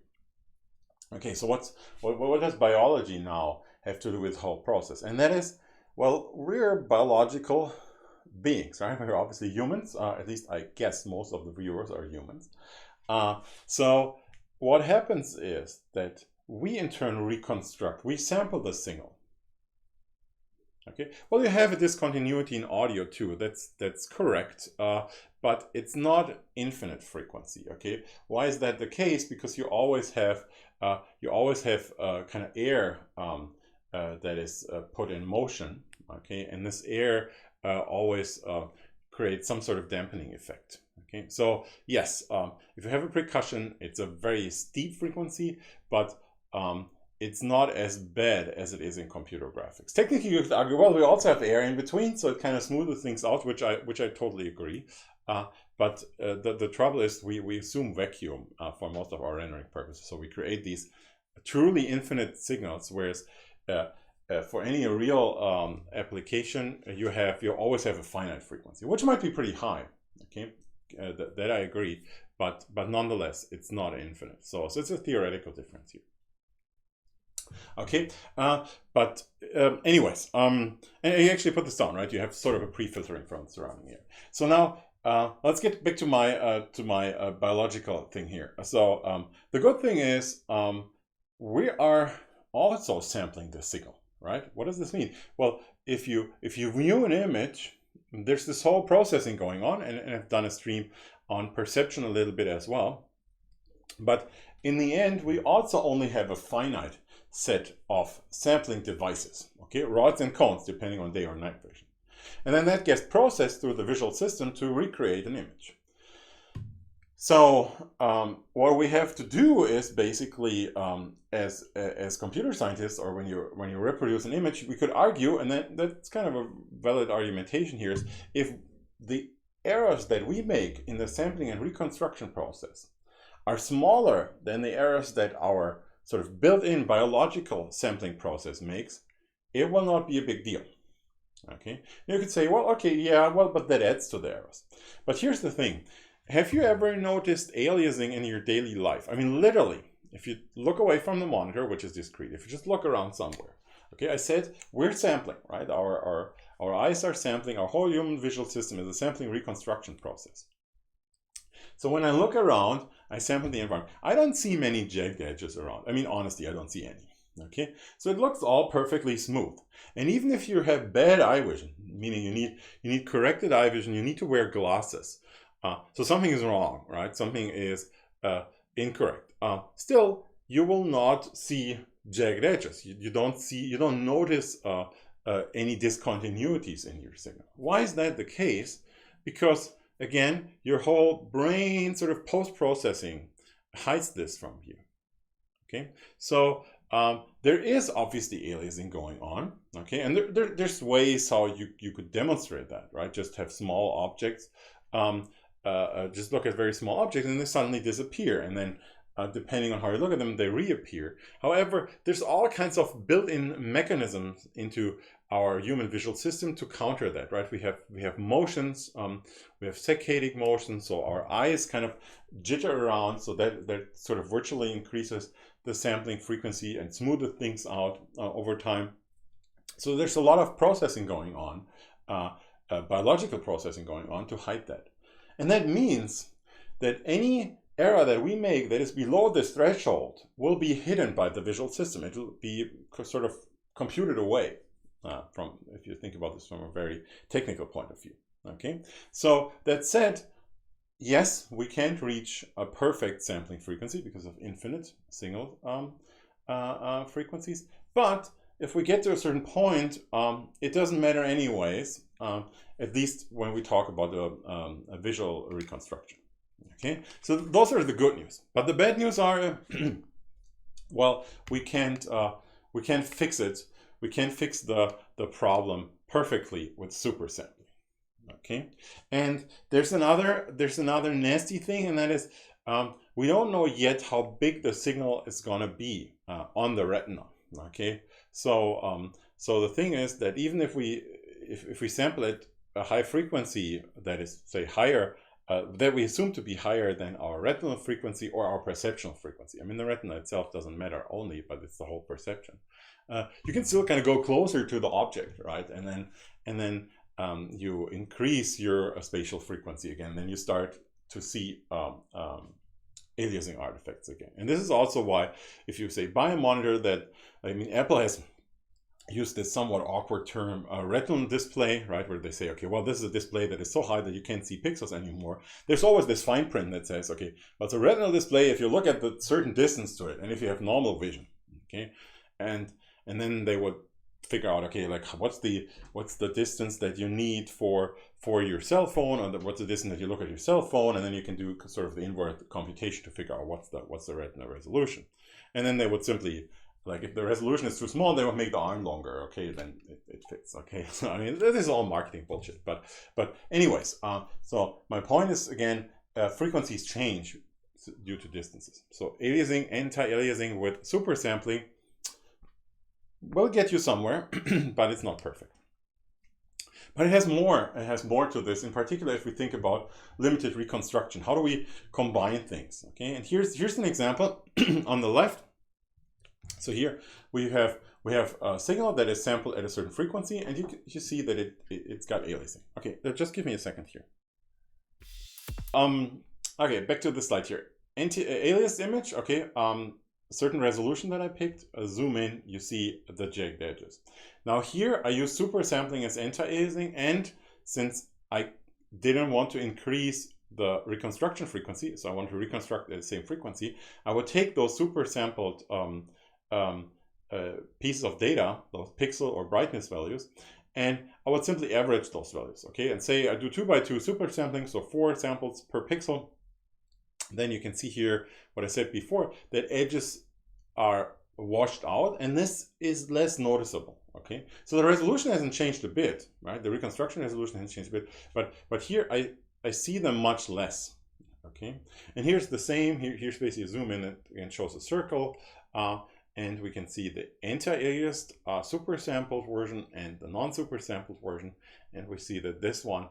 [SPEAKER 1] Okay, so what does biology now have to do with the whole process? And that is, well, we're biological beings, right? We're obviously humans, at least I guess most of the viewers are humans. So what happens is that we in turn we sample the signal. Okay, well, you have a discontinuity in audio too, that's correct, but it's not infinite frequency. Okay, why is that the case? Because you always have kind of air that is put in motion. Okay, and this air always creates some sort of dampening effect. Okay, so yes, if you have a percussion, it's a very steep frequency, but it's not as bad as it is in computer graphics. Technically, you could argue, well, we also have air in between, so it kind of smoothes things out, which I totally agree. But the trouble is we assume vacuum for most of our rendering purposes. So we create these truly infinite signals, whereas for any real application, you always have a finite frequency, which might be pretty high. Okay, that I agree, but nonetheless, it's not infinite. So it's a theoretical difference here. Okay, but anyways, and you actually put this down, right? You have sort of a pre-filtering from the surrounding air. So now let's get back to my biological thing here. So the good thing is we are also sampling the signal, right? What does this mean? Well, if you view an image, there's this whole processing going on, and I've done a stream on perception a little bit as well. But in the end, we also only have a finite set of sampling devices, okay, rods and cones, depending on day or night vision. And then that gets processed through the visual system to recreate an image. So what we have to do is basically, as computer scientists, or when you reproduce an image, we could argue, and that's kind of a valid argumentation here, is if the errors that we make in the sampling and reconstruction process are smaller than the errors that our sort of built-in biological sampling process makes, it will not be a big deal. Okay, you could say, well, okay, yeah, well, but that adds to the errors. But here's the thing. Have you ever noticed aliasing in your daily life? I mean, literally, if you look away from the monitor, which is discrete, if you just look around somewhere, okay, I said we're sampling, right? Our eyes are sampling, our whole human visual system is a sampling reconstruction process. So when I look around, I sample the environment. I don't see many jagged edges around. I mean, honestly, I don't see any. Okay, so it looks all perfectly smooth. And even if you have bad eye vision, meaning you need corrected eye vision, you need to wear glasses. So something is wrong, right? Something is incorrect. Still, you will not see jagged edges. You don't notice any discontinuities in your signal. Why is that the case? Because again, your whole brain sort of post-processing hides this from you. Okay, so there is obviously aliasing going on, okay, and there's ways how you could demonstrate that, right? Just have small objects, just look at very small objects and they suddenly disappear, and then depending on how you look at them, they reappear. However, there's all kinds of built-in mechanisms into our human visual system to counter that, right? We have motions, we have saccadic motions, so our eyes kind of jitter around, so that sort of virtually increases the sampling frequency and smoothes things out over time. So there's a lot of processing going on, biological processing going on to hide that. And that means that any error that we make that is below this threshold will be hidden by the visual system. It will be sort of computed away from, if you think about this from a very technical point of view. Okay, so that said, yes, we can't reach a perfect sampling frequency because of infinite signal frequencies. But if we get to a certain point, it doesn't matter anyways, at least when we talk about a visual reconstruction. Okay, so those are the good news. But the bad news are, well, we can't fix it. We can't fix the problem perfectly with super sampling. Okay, and there's another nasty thing, and that is we don't know yet how big the signal is gonna be on the retina. Okay, so so the thing is that even if we sample at a high frequency that is, say, higher, that we assume to be higher than our retinal frequency or our perceptual frequency. I mean, the retina itself doesn't matter only, but it's the whole perception. You can still kind of go closer to the object, right? And then you increase your spatial frequency again. Then you start to see aliasing artifacts again. And this is also why, if you say buy a monitor that, I mean, Apple has used this somewhat awkward term, retinal display, right? Where they say, okay, well, this is a display that is so high that you can't see pixels anymore. There's always this fine print that says, okay, well, it's a retinal display if you look at the certain distance to it and if you have normal vision, okay? And then they would figure out, okay, like what's the distance that you need for your cell phone, or what's the distance that you look at your cell phone, and then you can do sort of the inward computation to figure out what's the retina resolution. And then they would simply, like, if the resolution is too small, they would make the arm longer. Okay, then it fits. Okay, so I mean, this is all marketing bullshit. But anyways, so my point is, again, frequencies change due to distances. So aliasing, anti-aliasing with super sampling will get you somewhere, but it's not perfect. But it has more. It has more to this. In particular, if we think about limited reconstruction, how do we combine things? Okay, and here's an example on the left. So here we have a signal that is sampled at a certain frequency, and you see that it's got aliasing. Okay, just give me a second here. Okay, back to the slide here. Aliased image. Okay, certain resolution that I picked. Zoom in, you see the jagged edges. Now here I use super sampling as anti-aliasing, and since I didn't want to increase the reconstruction frequency, so I want to reconstruct at the same frequency, I would take those super sampled pieces of data, those pixel or brightness values, and I would simply average those values, okay? And say I do 2x2 super sampling, so 4 samples per pixel. Then you can see here what I said before, that edges are washed out, and this is less noticeable, okay? So the resolution hasn't changed a bit, right? The reconstruction resolution hasn't changed a bit, but here I see them much less, okay? And here's the same, here's basically a zoom in and shows a circle. and we can see the anti-aliased super sampled version and the non-super sampled version, and we see that this one,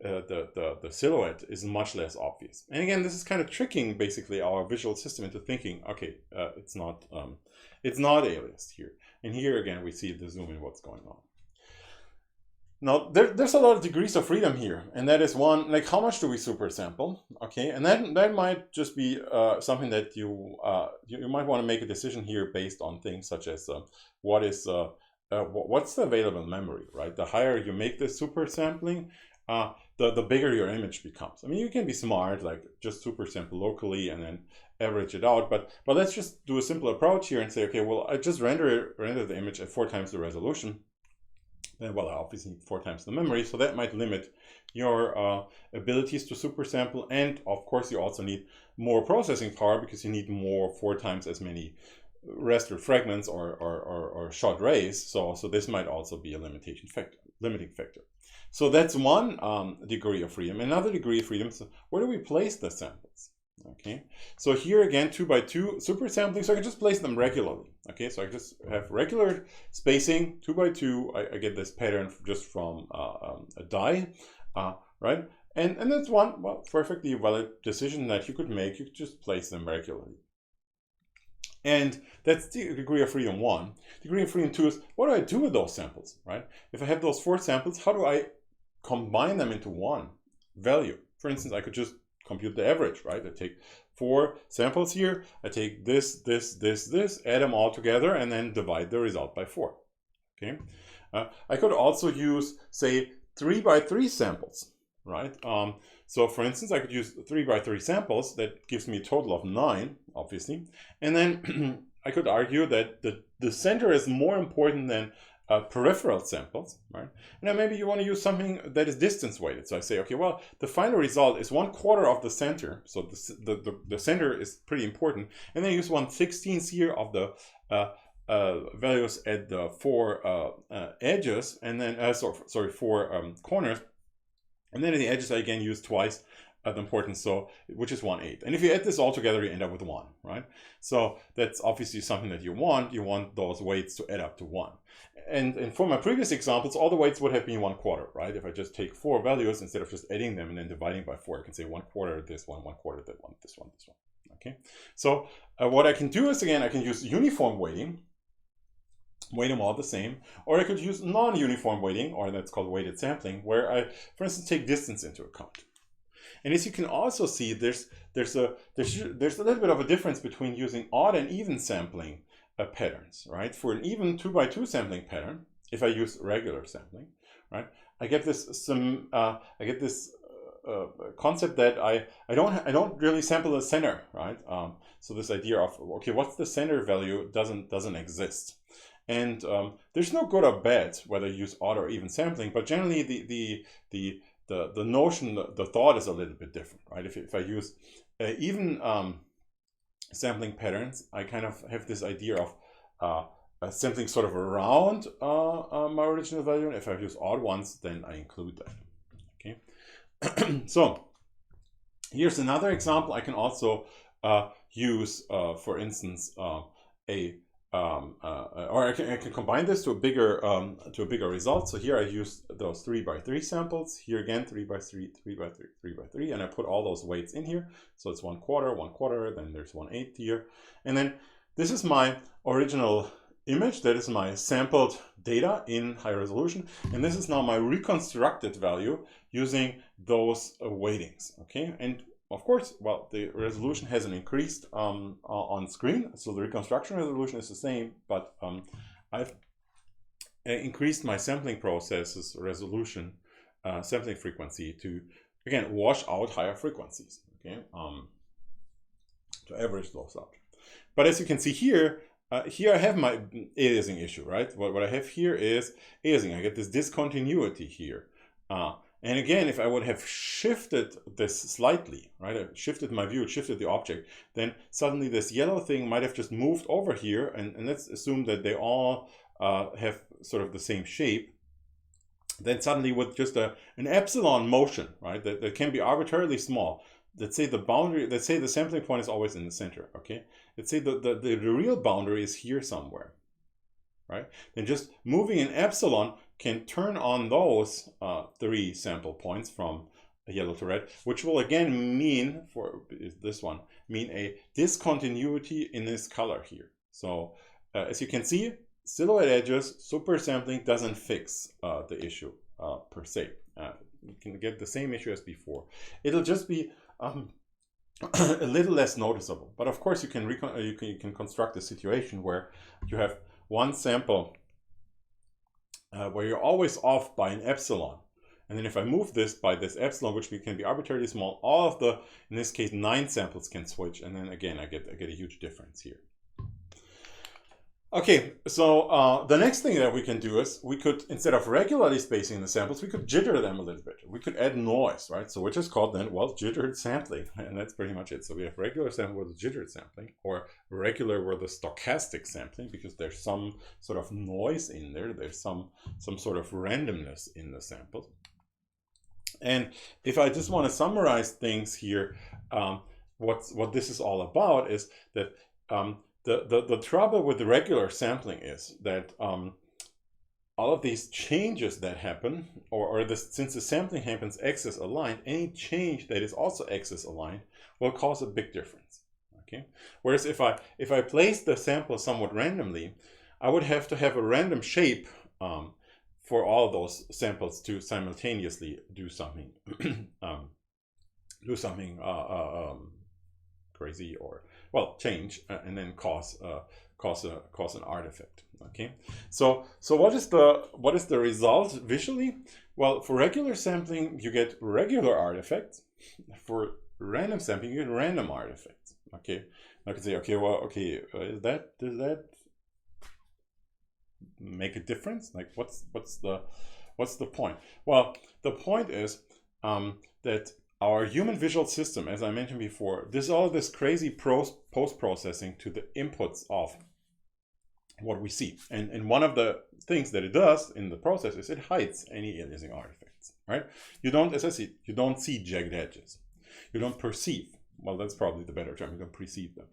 [SPEAKER 1] the silhouette is much less obvious. And again, this is kind of tricking basically our visual system into thinking, okay, it's not aliased here. And here again, we see the zoom in what's going on. Now, there's a lot of degrees of freedom here, and that is one, like how much do we super sample? Okay, and that might just be something that you might want to make a decision here based on things such as what's the available memory, right? The higher you make the super sampling, the bigger your image becomes. I mean, you can be smart, like just super sample locally and then average it out, but let's just do a simple approach here and say, okay, well, I just render the image at 4 times the resolution. Then, well, I obviously need 4 times the memory, so that might limit your abilities to super sample, and of course you also need more processing power because you need 4 times as many raster fragments or shot rays. So this might also be a limiting factor. So that's one degree of freedom. Another degree of freedom is where do we place the samples? Okay, so here again, 2 by 2 super sampling, so I can just place them regularly. Okay, so I just have regular spacing, 2 by 2. I get this pattern just from a die, right? And that's one, well, perfectly valid decision that you could make. You could just place them regularly. And that's the degree of freedom 1. Degree of freedom 2 is, what do I do with those samples, right? If I have those 4 samples, how do I combine them into one value? For instance, I could just compute the average, right? I take 4 samples here, I take this, add them all together, and then divide the result by 4. Okay. I could also use, say, 3 by 3 samples, right? So for instance, I could use 3 by 3 samples. That gives me a total of 9, obviously. And then I could argue that the center is more important than peripheral samples, right? And then maybe you want to use something that is distance weighted. So I say, okay, well, the final result is 1/4 of the center. So the center is pretty important. And then use 1/16 here of the values at the 4 edges, and then 4 corners. And then at the edges, I again use twice the importance, so which is 1/8. And if you add this all together, you end up with 1, right? So that's obviously something that you want. You want those weights to add up to 1. And for my previous examples, all the weights would have been 1/4, right? If I just take 4 values, instead of just adding them and then dividing by 4, I can say 1/4 this one, 1/4 that one, this one, this one. Okay. So what I can do is, again, I can use uniform weighting, weight them all the same, or I could use non-uniform weighting, or that's called weighted sampling, where I, for instance, take distance into account. And as you can also see, there's a little bit of a difference between using odd and even sampling patterns, right? For an even 2 by 2 sampling pattern, if I use regular sampling, right, I get this concept that I don't really sample the center, right? So this idea of, okay, what's the center value doesn't exist. And there's no good or bad whether you use odd or even sampling, but generally the notion, the thought is a little bit different, right? If I use even sampling patterns, I kind of have this idea of sampling sort of around my original value. And if I use odd ones, then I include that. Okay. So here's another example. I can also use, for instance, or I can combine this to a bigger result. So here I use those 3 by 3 samples. Here again, 3 by 3, 3 by 3, 3 by 3, and I put all those weights in here. So it's 1/4, 1/4. Then there's 1/8 here, and then this is my original image. That is my sampled data in high resolution, and this is now my reconstructed value using those weightings. Okay, and of course, well, the resolution hasn't increased on screen, so the reconstruction resolution is the same, but I've increased my sampling process's resolution, sampling frequency to, again, wash out higher frequencies, okay, to average those out. But as you can see here, here I have my aliasing issue, right? What I have here is aliasing. I get this discontinuity here. And again, if I would have shifted this slightly, right, I shifted my view, shifted the object, then suddenly this yellow thing might have just moved over here, and let's assume that they all have sort of the same shape. Then suddenly with just an epsilon motion, right, that can be arbitrarily small. Let's say the boundary, let's say the sampling point is always in the center, okay? let's say the real boundary is here somewhere, right? Then just moving an epsilon can turn on those 3 sample points from yellow to red, which will again mean, for this one, mean a discontinuity in this color here. So as you can see, silhouette edges, super sampling doesn't fix the issue per se. You can get the same issue as before. It'll just be a little less noticeable. But of course, you can construct a situation where you have one sample where you're always off by an epsilon. And then if I move this by this epsilon, which can be arbitrarily small, all of the, in this case, 9 samples can switch. And then again, I get a huge difference here. Okay, so the next thing that we can do is we could, instead of regularly spacing the samples, we could jitter them a little bit. We could add noise, right? So which is called then, well, jittered sampling. And that's pretty much it. So we have regular sampling with jittered sampling, or regular with the stochastic sampling, because there's some sort of noise in there. There's some sort of randomness in the samples. And if I just want to summarize things here, what this is all about is that the trouble with the regular sampling is that all of these changes that happen, since the sampling happens axis aligned, any change that is also axis aligned will cause a big difference. Okay. Whereas if I place the sample somewhat randomly, I would have to have a random shape for all of those samples to simultaneously do something crazy, or well, change, and then cause an artifact. Okay, so what is the result visually? Well, for regular sampling you get regular artifacts. For random sampling you get random artifacts. Okay, I could say, okay, well, okay, does that make a difference? Like, what's the point? Well, the point is that our human visual system, as I mentioned before, there's all this crazy post-processing to the inputs of what we see. And one of the things that it does in the process is it hides any aliasing artifacts, right? You don't, as I said, you don't see jagged edges. You don't perceive. Well, that's probably the better term. You don't perceive them.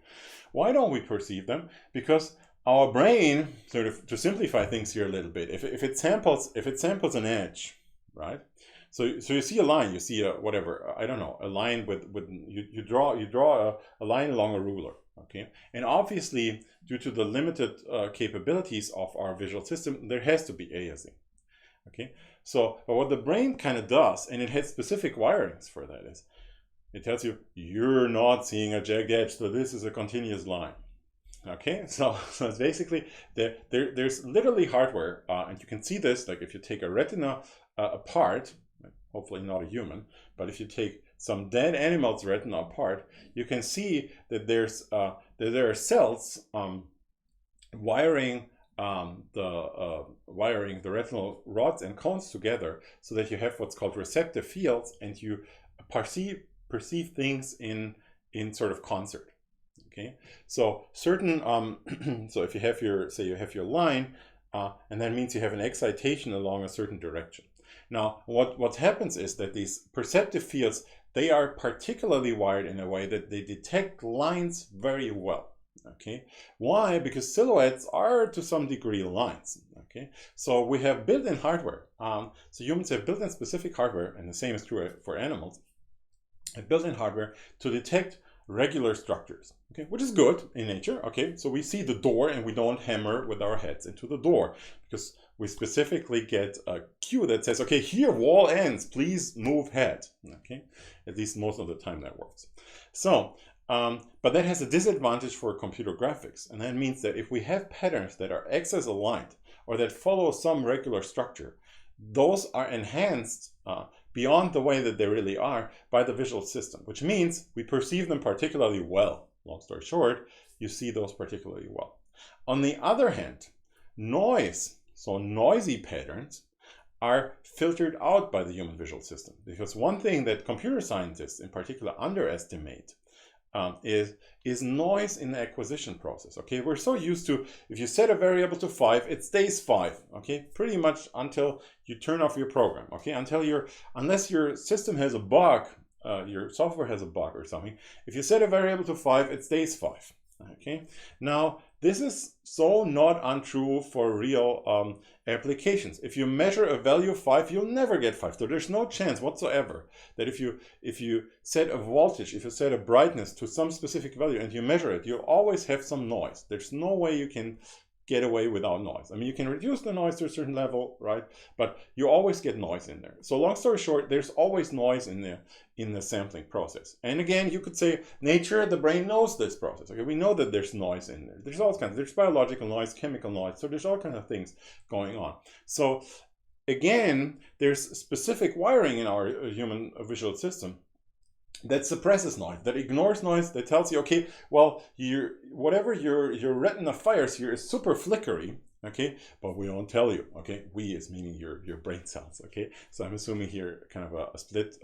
[SPEAKER 1] Why don't we perceive them? Because our brain, sort of, to simplify things here a little bit, if it samples an edge, right? So you see a line, you see a whatever, I don't know, a line with you draw a line along a ruler, okay? And obviously, due to the limited capabilities of our visual system, there has to be aliasing, okay? So but what the brain kind of does, and it has specific wirings for that, is it tells you you're not seeing a jagged edge, so this is a continuous line. Okay, so it's basically there's literally hardware, and you can see this, like if you take a retina apart, hopefully not a human, but if you take some dead animal's retina apart, you can see that there are cells wiring the retinal rods and cones together, so that you have what's called receptive fields, and you perceive things in sort of concert. Okay, so certain so if you have your line, and that means you have an excitation along a certain direction. Now, what happens is that these perceptive fields, they are particularly wired in a way that they detect lines very well. Okay, why? Because silhouettes are to some degree lines. Okay, so we have built-in hardware. So humans have built-in specific hardware, and the same is true for animals. Have built-in hardware to detect regular structures, okay, which is good in nature. Okay, so we see the door and we don't hammer with our heads into the door, because we specifically get a cue that says, okay, here wall ends, please move head. Okay, at least most of the time that works. So but that has a disadvantage for computer graphics, and that means that if we have patterns that are axis aligned or that follow some regular structure, those are enhanced beyond the way that they really are by the visual system, which means we perceive them particularly well. Long story short, you see those particularly well. On the other hand, noise, so noisy patterns, are filtered out by the human visual system, because one thing that computer scientists in particular underestimate is noise in the acquisition process. Okay, we're so used to, if you set a variable to 5, it stays 5. Okay, pretty much until you turn off your program. Okay, unless your system has a bug, your software has a bug or something. If you set a variable to 5, it stays 5. Okay, now this is so not untrue for real applications. If you measure a value of 5, you'll never get 5. So there's no chance whatsoever that if you set a voltage, if you set a brightness to some specific value and you measure it, you'll always have some noise. There's no way you can get away without noise. I mean, you can reduce the noise to a certain level, right? But you always get noise in there. So long story short, there's always noise in the sampling process. And again, you could say nature, the brain knows this process. Okay, we know that there's noise in there. There's all kinds. There's biological noise, chemical noise. So there's all kinds of things going on. So again, there's specific wiring in our human visual system that suppresses noise, that ignores noise, that tells you, okay, well, whatever your retina fires here is super flickery, okay, but we don't tell you, okay, we is meaning your brain cells, okay, so I'm assuming here kind of a split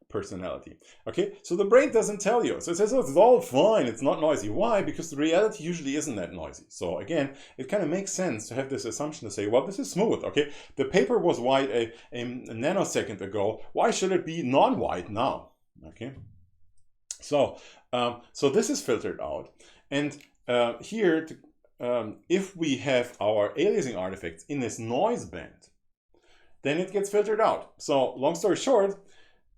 [SPEAKER 1] personality, okay, so the brain doesn't tell you, so it says, oh, it's all fine, it's not noisy. Why? Because the reality usually isn't that noisy. So again, it kind of makes sense to have this assumption to say, well, this is smooth, okay, the paper was white a nanosecond ago, why should it be non-white now? Okay, so so this is filtered out, and here, if we have our aliasing artifacts in this noise band, then it gets filtered out. So long story short,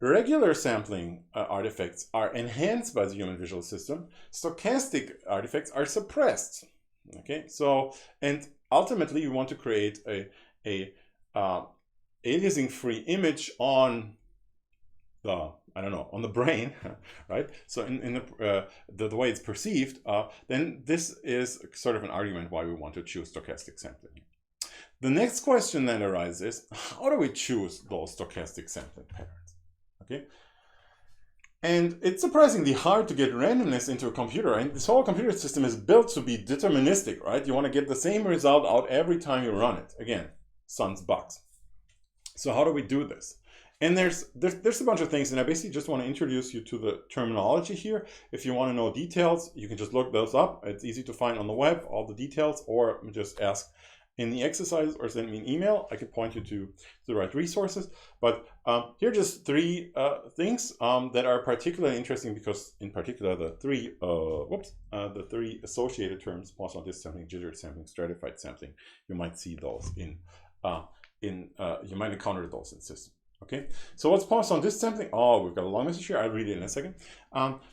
[SPEAKER 1] regular sampling artifacts are enhanced by the human visual system. Stochastic artifacts are suppressed. Okay, so and ultimately we want to create a aliasing-free image on the on the brain, right? So in the way it's perceived, then this is sort of an argument why we want to choose stochastic sampling. The next question then arises, how do we choose those stochastic sampling patterns? Okay, and it's surprisingly hard to get randomness into a computer, and this whole computer system is built to be deterministic, right? You want to get the same result out every time you run it. Again, sans bugs. So how do we do this? And there's a bunch of things, and I basically just want to introduce you to the terminology here. If you want to know details, you can just look those up. It's easy to find on the web, all the details, or just ask in the exercise or send me an email. I can point you to the right resources. But here are just 3 things that are particularly interesting, because in particular the 3 associated terms, Poisson-Disk sampling, jitter sampling, stratified sampling, you might see those you might encounter those in system. Okay, so what's Poisson-Disk sampling? Oh, we've got a long message here. I'll read it in a second.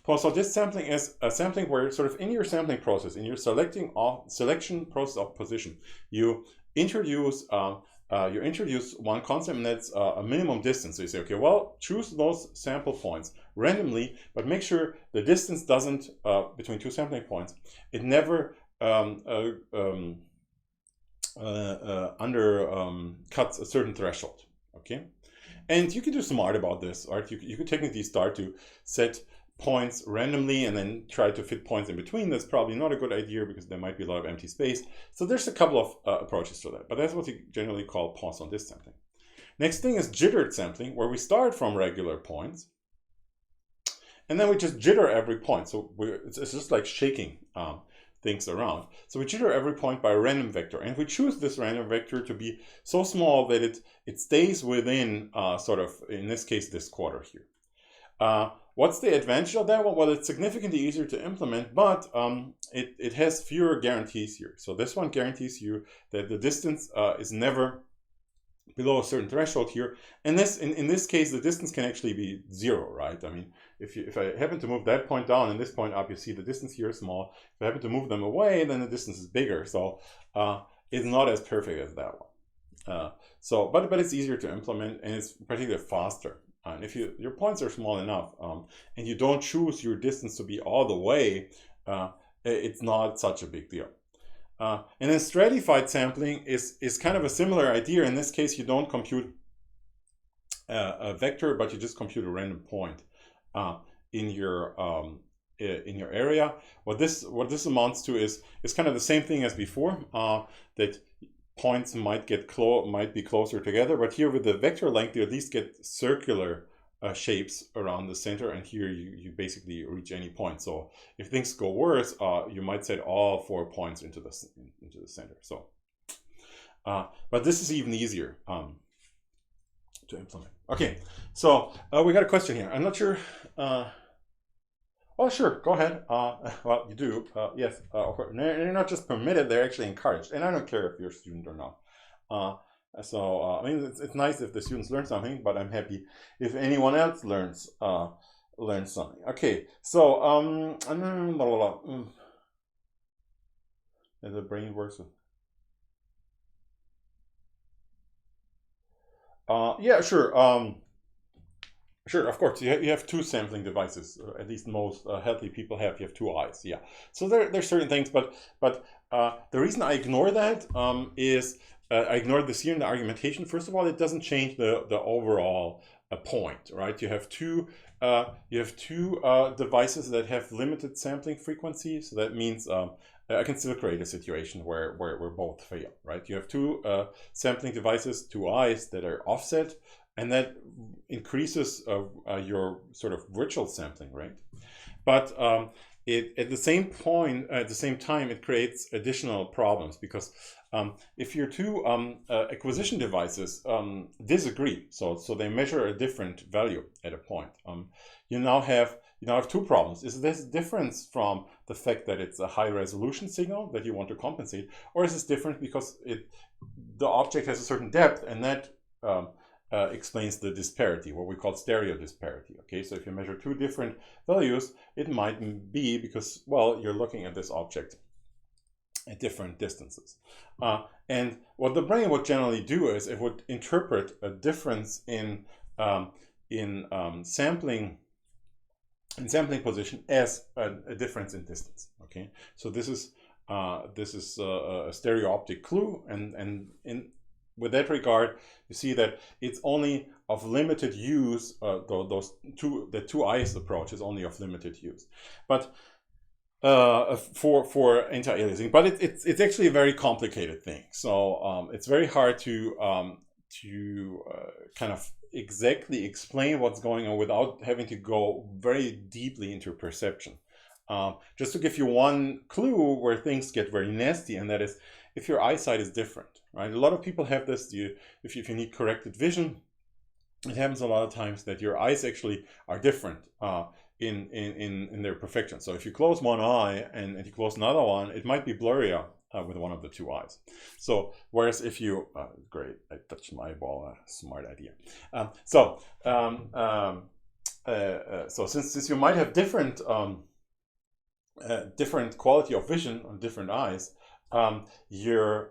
[SPEAKER 1] Poisson-Disk sampling is a sampling where sort of in your sampling process, in your selection process of position, you introduce one concept, and that's a minimum distance. So you say, okay, well, choose those sample points randomly, but make sure the distance doesn't, between 2 sampling points, it never cuts a certain threshold. Okay. And you can do smart about this, right? You could technically start to set points randomly and then try to fit points in between. That's probably not a good idea because there might be a lot of empty space. So there's a couple of approaches to that, but that's what you generally call Poisson-Disk sampling. Next thing is jittered sampling, where we start from regular points and then we just jitter every point. So it's just like shaking things around. So we jitter every point by a random vector, and we choose this random vector to be so small that it stays within sort of, in this case, this quarter here. What's the advantage of that one? Well, it's significantly easier to implement, but it has fewer guarantees here. So this one guarantees you that the distance is never below a certain threshold here, and in this case the distance can actually be 0, right? I mean, if I happen to move that point down and this point up, you see the distance here is small. If I happen to move them away, then the distance is bigger. So it's not as perfect as that one. But it's easier to implement, and it's particularly faster. And if your points are small enough, and you don't choose your distance to be all the way, it's not such a big deal. And then stratified sampling is kind of a similar idea. In this case, you don't compute a vector, but you just compute a random point in your area. What this amounts to is kind of the same thing as before, that points might be closer together, but here with the vector length, you at least get circular shapes around the center, and here you basically reach any point. So if things go worse, you might set all 4 points into the center. So, but this is even easier to implement. Okay, so we got a question here. I'm not sure. Oh, sure, go ahead. Well, you do. Yes, of course. They're not just permitted; they're actually encouraged. And I don't care if you're a student or not. Uh, I mean, it's nice if the students learn something, but I'm happy if anyone else learns something. Okay, so blah, blah, blah. The brain works with. Yeah, sure. Sure, of course. You have two sampling devices. At least most healthy people have. You have two eyes. Yeah. So there's certain things, but the reason I ignore that is I ignore this here in the argumentation. First of all, it doesn't change the overall point, right? You have two devices that have limited sampling frequency. So that means I can still create a situation where both fail, right? You have two sampling devices, two eyes that are offset, and that increases your sort of virtual sampling rate. But it at the same point, at the same time, it creates additional problems because if your two acquisition devices disagree, so they measure a different value at a point, you now have two problems. Is this difference from the fact that it's a high resolution signal that you want to compensate, or is this different because the object has a certain depth and that explains the disparity, what we call stereo disparity. Okay, so if you measure two different values, it might be because, well, you're looking at this object at different distances. And what the brain would generally do is it would interpret a difference in sampling position as a difference in distance. Okay, so this is a stereoptic clue, and with that regard, you see that it's only of limited use. The two eyes approach is only of limited use, but for anti-aliasing. But it's actually a very complicated thing. So it's very hard to kind of exactly explain what's going on without having to go very deeply into perception. Just to give you one clue where things get very nasty, and that is if your eyesight is different, right? A lot of people have this. If you need corrected vision, it happens a lot of times that your eyes actually are different in their perfection. So if you close one eye and you close another one, it might be blurrier with one of the two eyes. So whereas if you great, I touched my eyeball, smart idea. So since you might have different different quality of vision on different eyes, there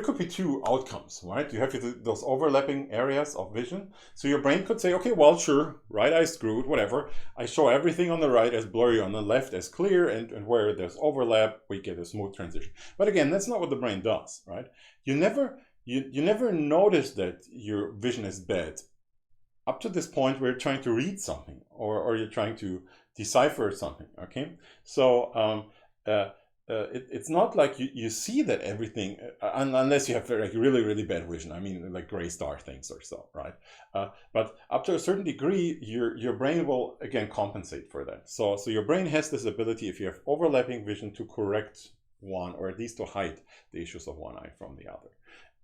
[SPEAKER 1] could be two outcomes, right? You have those overlapping areas of vision. So your brain could say, okay, well, sure, right eye screwed, whatever. I show everything on the right as blurry, on the left as clear, and where there's overlap, we get a smooth transition. But again, that's not what the brain does, right? You never notice that your vision is bad up to this point where you're trying to read something or you're trying to decipher something, okay? So it's not like you see that everything, unless you have like really, really bad vision. I mean, like gray star things or so, right? But up to a certain degree, your brain will, again, compensate for that. So your brain has this ability, if you have overlapping vision, to correct one, or at least to hide the issues of one eye from the other.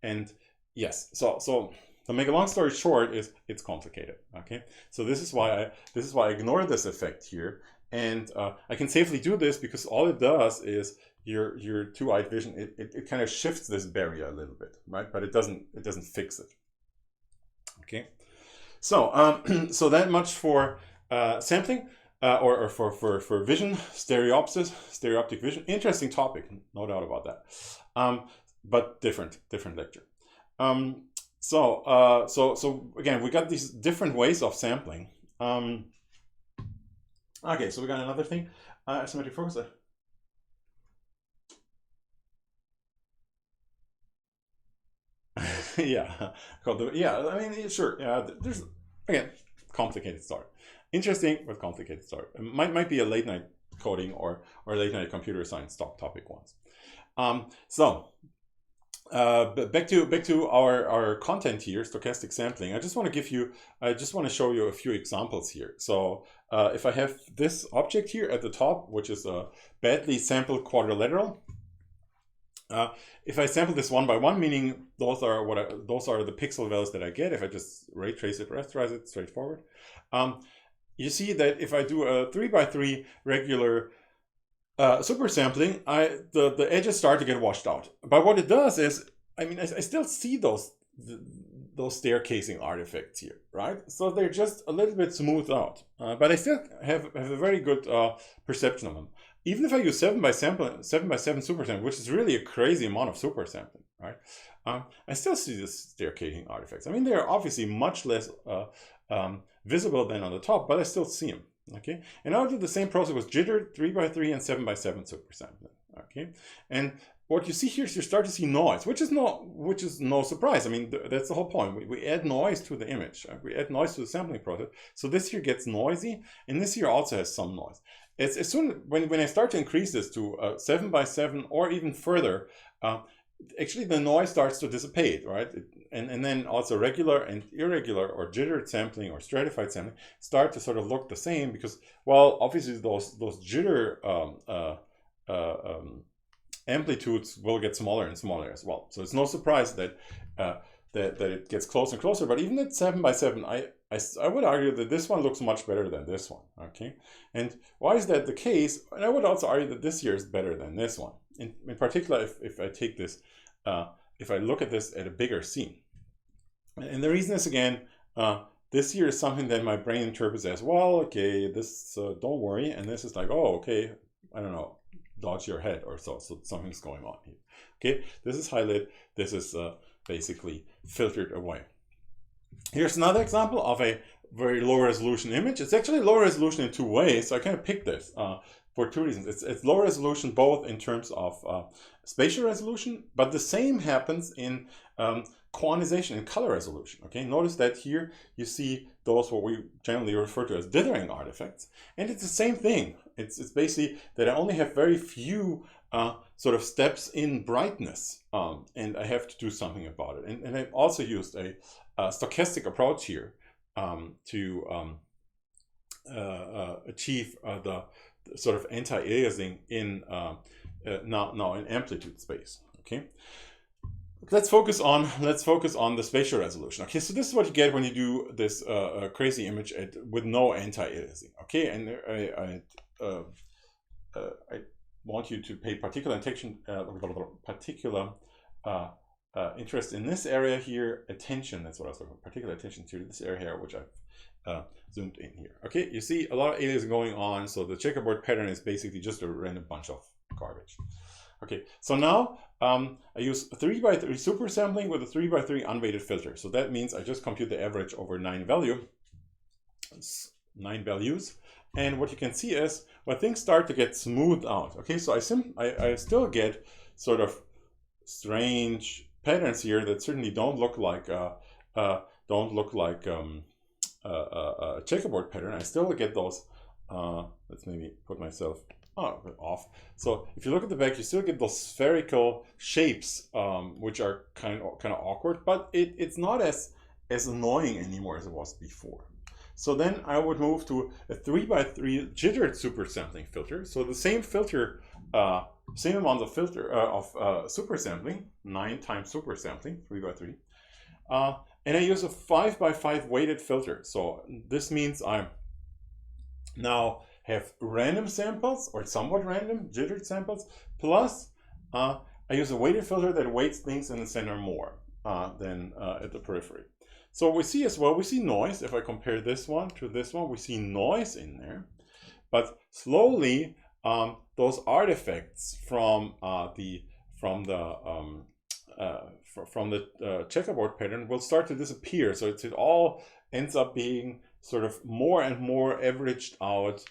[SPEAKER 1] And yes, so to make a long story short, it's complicated. Okay, so this is why I ignore this effect here, and I can safely do this because all it does is your two-eyed vision. It kind of shifts this barrier a little bit, right? But it doesn't fix it. Okay, so so that much for sampling. Or for vision, stereoptic vision. Interesting topic, no doubt about that. But different lecture. So again, we got these different ways of sampling. Okay, so we got another thing, asymmetric focus. Yeah, I mean, sure. Yeah, there's again complicated story, interesting but complicated story. It might be a late night coding or late night computer science topic once. So. Back to our content here, stochastic sampling. I just want to show you a few examples here. So if I have this object here at the top, which is a badly sampled quadrilateral, if I sample this one by one, meaning those are the pixel values that I get if I just ray trace it, rasterize it straightforward. you see that if I do a 3x3 regular super sampling, the edges start to get washed out. But what it does is, I mean, I still see those staircasing artifacts here, right? So they're just a little bit smoothed out, but I still have a very good perception of them. Even if I use 7x7 super sampling, which is really a crazy amount of super sampling, right? I still see the staircasing artifacts. I mean, they're obviously much less visible than on the top, but I still see them. Okay, and I'll do the same process with jitter, 3x3, and 7x7 super sampling. Okay, and what you see here is you start to see noise, which is no surprise. I mean, that's the whole point. We add noise to the image. We add noise to the sampling process. So this here gets noisy, and this here also has some noise. It's as soon when I start to increase this to 7x7 or even further, actually the noise starts to dissipate, right? And then also regular and irregular or jittered sampling or stratified sampling start to sort of look the same because, well, obviously those jitter amplitudes will get smaller and smaller as well. So it's no surprise that that it gets closer and closer. But even at 7x7, I would argue that this one looks much better than this one. Okay, and why is that the case? And I would also argue that this here is better than this one. In particular, if I take this, if I look at this at a bigger scene. And the reason is, again, this here is something that my brain interprets as, well, okay, this, don't worry. And this is like, oh, okay, I don't know, dodge your head or so something's going on here. Okay, this is highlighted. This is basically filtered away. Here's another example of a very low resolution image. It's actually low resolution in two ways. So I kind of picked this for two reasons. It's low resolution both in terms of spatial resolution, but the same happens in quantization and color resolution. Okay, notice that here you see those what we generally refer to as dithering artifacts, and it's the same thing. It's basically that I only have very few sort of steps in brightness, and I have to do something about it. And I've also used a stochastic approach here to achieve the sort of anti-aliasing in now in amplitude space. Okay. Let's focus on the spatial resolution. Okay, so this is what you get when you do this crazy image with no anti-aliasing. Okay, and I want you to pay particular attention, interest in this area here. Attention. That's what I was looking for. Particular attention to this area here, which I've zoomed in here. Okay, you see a lot of aliasing going on. So the checkerboard pattern is basically just a random bunch of garbage. Okay, so now I use 3x3 super sampling with a 3x3 unweighted filter. So that means I just compute the average over 9 values. And what you can see is when things start to get smoothed out. Okay, so I still get sort of strange patterns here that certainly don't look like a checkerboard pattern. I still get those. Let's maybe put myself off. So if you look at the back, you still get those spherical shapes, which are kind of awkward, but it's not as annoying anymore as it was before. So then I would move to a 3x3 jittered super sampling filter. So the same filter, same amount of filter of super sampling, 9 times super sampling, 3x3, and I use a 5x5 weighted filter. So this means I now have random samples or somewhat random jittered samples, plus I use a weighted filter that weights things in the center more than at the periphery. So we see as well, we see noise. If I compare this one to this one, we see noise in there, but slowly those artifacts from the checkerboard pattern will start to disappear. So it all ends up being sort of more and more averaged out,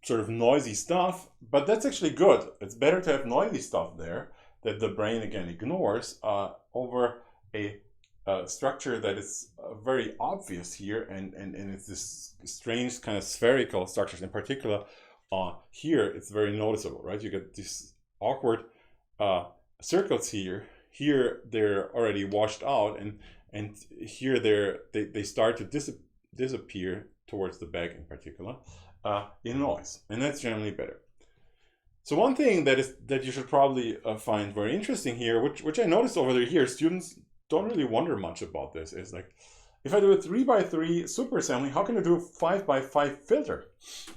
[SPEAKER 1] sort of noisy stuff, but that's actually good. It's better to have noisy stuff there that the brain again ignores over a structure that is very obvious here, and it's this strange kind of spherical structures. In particular, here it's very noticeable, right? You get these awkward circles here. Here they're already washed out, and here they start to disappear towards the back in particular in noise, and that's generally better. So one thing that you should probably find very interesting here, which I noticed over the years, students don't really wonder much about this, is like if I do a 3x3 super sampling, how can I do a 5x5 filter?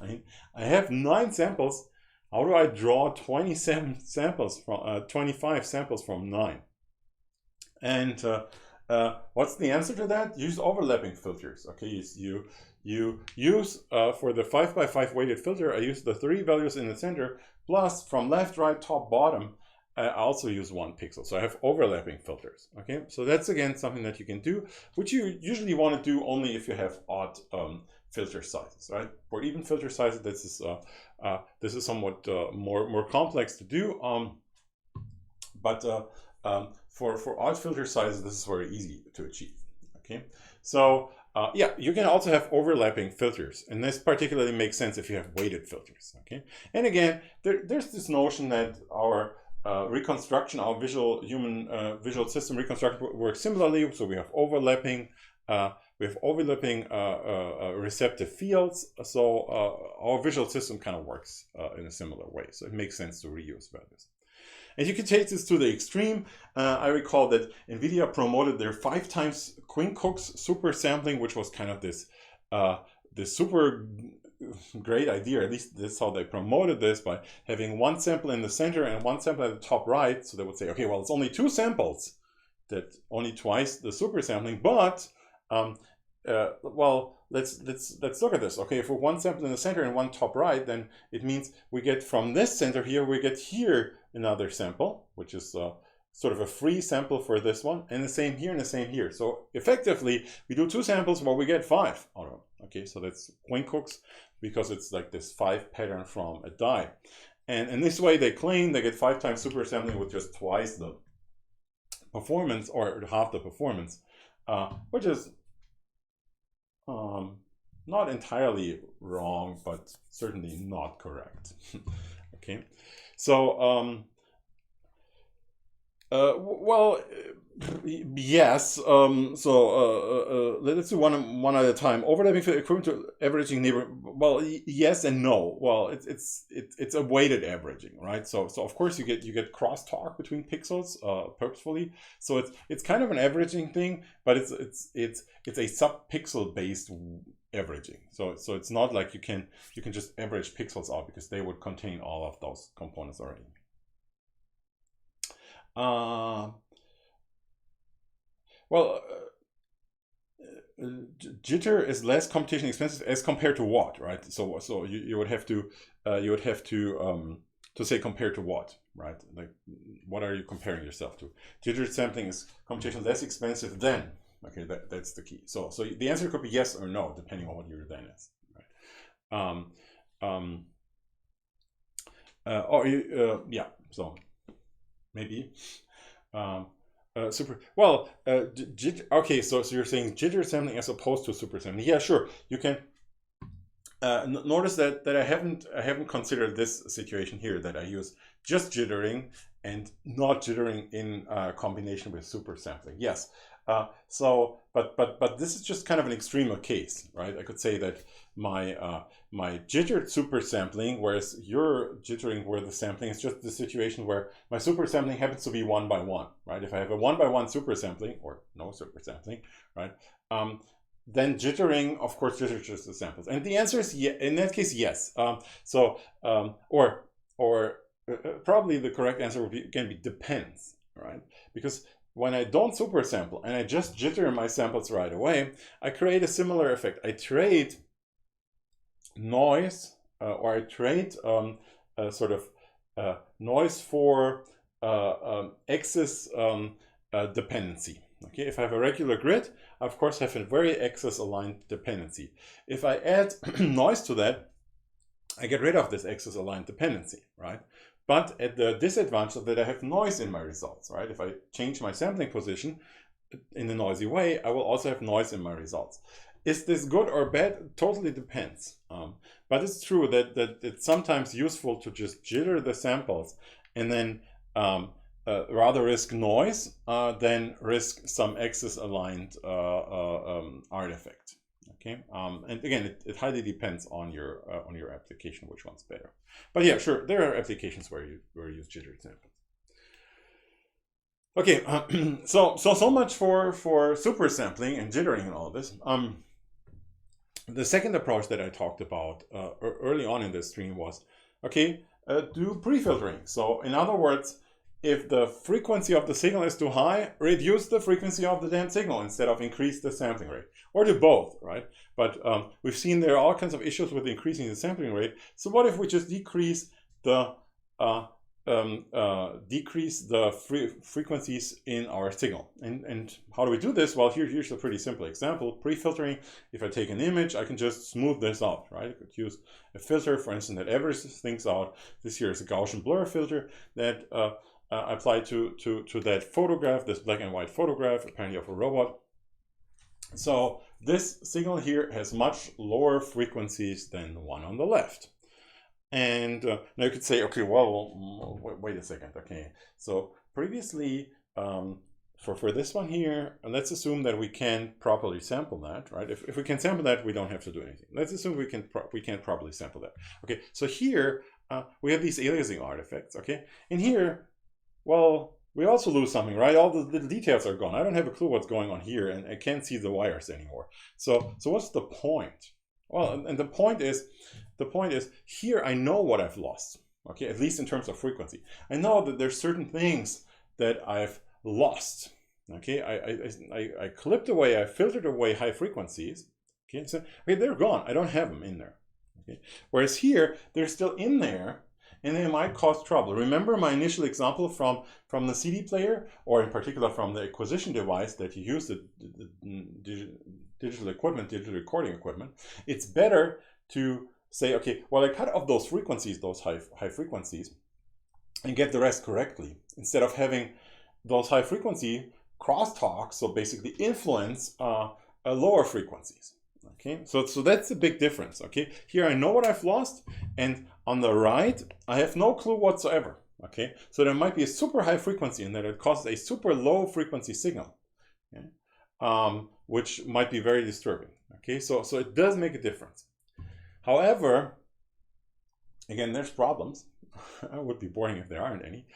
[SPEAKER 1] I have 9 samples. How do I draw 27 samples from 25 samples from 9? And what's the answer to that? Use overlapping filters. Okay, you use for the 5x5 weighted filter, I use the 3 values in the center, plus from left, right, top, bottom, I also use 1 pixel. So I have overlapping filters. Okay, so that's again something that you can do, which you usually want to do only if you have odd filter sizes, right? For even filter sizes, this is somewhat more complex to do. For odd filter sizes, this is very easy to achieve. Okay, so yeah, you can also have overlapping filters, and this particularly makes sense if you have weighted filters. Okay, and again, there's this notion that our reconstruction, our human visual system reconstruction works similarly. So we have overlapping receptive fields. So our visual system kind of works in a similar way. So it makes sense to reuse values. And you can take this to the extreme. I recall that NVIDIA promoted their 5 times Quinn-Cook's super sampling, which was kind of this super great idea. At least that's how they promoted this, by having 1 sample in the center and 1 sample at the top right. So they would say, okay, well, it's only 2 samples, that only twice the super sampling, but well, let's look at this. Okay, if we're 1 sample in the center and 1 top right, then it means we get from this center here, we get here another sample, which is sort of a free sample for this one, and the same here and the same here. So effectively, we do 2 samples, but we get 5 out of them. Okay, so that's Quinn-Cook's, because it's like this 5 pattern from a die. And in this way, they claim they get 5 times super sampling with just twice the performance, or half the performance, which is not entirely wrong, but certainly not correct. Okay, so well, yes. Let's do one at a time. Overlapping equivalent to averaging neighbor. Well, yes and no. Well, it's a weighted averaging, right? So of course you get crosstalk between pixels purposefully. So it's kind of an averaging thing, but it's a sub-pixel based averaging. So it's not like you can just average pixels out, because they would contain all of those components already. Well, jitter is less computation expensive as compared to what, right? So you would have to say compared to what, right? Like, what are you comparing yourself to? Jitter sampling is computation less expensive than. Okay, that's the key. So the answer could be yes or no, depending on what your then is. Right? Yeah. So maybe. Super. Well, okay. So you're saying jitter sampling as opposed to super sampling? Yeah, sure. You can. Notice that I haven't considered this situation here, that I use just jittering and not jittering in combination with super sampling. Yes. But this is just kind of an extreme case, right? I could say that my jittered super sampling, whereas your jittering where the sampling is just the situation where my super sampling happens to be 1 by 1, right? If I have a 1 by 1 super sampling, or no super sampling, right? Then jittering, of course, jitters just the samples, and the answer is yeah. In that case, yes. Probably the correct answer can be depends, right? Because when I don't super sample and I just jitter my samples right away, I create a similar effect. I trade noise, or I trade sort of noise for axis dependency. Okay, if I have a regular grid, I of course have a very axis aligned dependency. If I add noise to that, I get rid of this axis aligned dependency, right? But at the disadvantage of that, I have noise in my results, right? If I change my sampling position in a noisy way, I will also have noise in my results. Is this good or bad? Totally depends. But it's true that it's sometimes useful to just jitter the samples and then rather risk noise than risk some axis aligned artifact. Okay, and again, it highly depends on your application, which one's better. But yeah, sure, there are applications where you use jittered samples. Okay, so much for super sampling and jittering and all this. The second approach that I talked about early on in this stream was, okay, do pre-filtering. So in other words, if the frequency of the signal is too high, reduce the frequency of the damn signal instead of increase the sampling rate, or do both, right? But we've seen there are all kinds of issues with increasing the sampling rate. So what if we just decrease the frequencies in our signal? And how do we do this? Well, here's a pretty simple example. Pre-filtering, if I take an image, I can just smooth this out, right? I could use a filter, for instance, that averages things out. This here is a Gaussian blur filter that applied to that photograph, this black and white photograph, apparently of a robot. So this signal here has much lower frequencies than the one on the left. And now you could say, okay, well, wait a second. Okay, so previously, for this one here, let's assume that we can properly sample that, right? If we can sample that, we don't have to do anything. Let's assume we can properly sample that. Okay, so here we have these aliasing artifacts. Okay, and here, well, we also lose something, right? All the little details are gone. I don't have a clue what's going on here, and I can't see the wires anymore. So what's the point? Well, and the point is here I know what I've lost, okay, at least in terms of frequency. I know that there's certain things that I've lost, okay. I clipped away, I filtered away high frequencies, okay, so okay, they're gone. I don't have them in there, okay. Whereas here, they're still in there, and they might cause trouble. Remember my initial example from the CD player, or in particular from the acquisition device that you use, the digital equipment, digital recording equipment. It's better to say, okay, well, I cut off those frequencies, those high frequencies, and get the rest correctly, instead of having those high frequency crosstalks, so basically influence lower frequencies. Okay, so that's a big difference. Okay, here I know what I've lost, and on the right I have no clue whatsoever. Okay, so there might be a super high frequency in there that causes a super low frequency signal, okay? Which might be very disturbing. Okay, so it does make a difference. However, again, there's problems. It would be boring if there aren't any.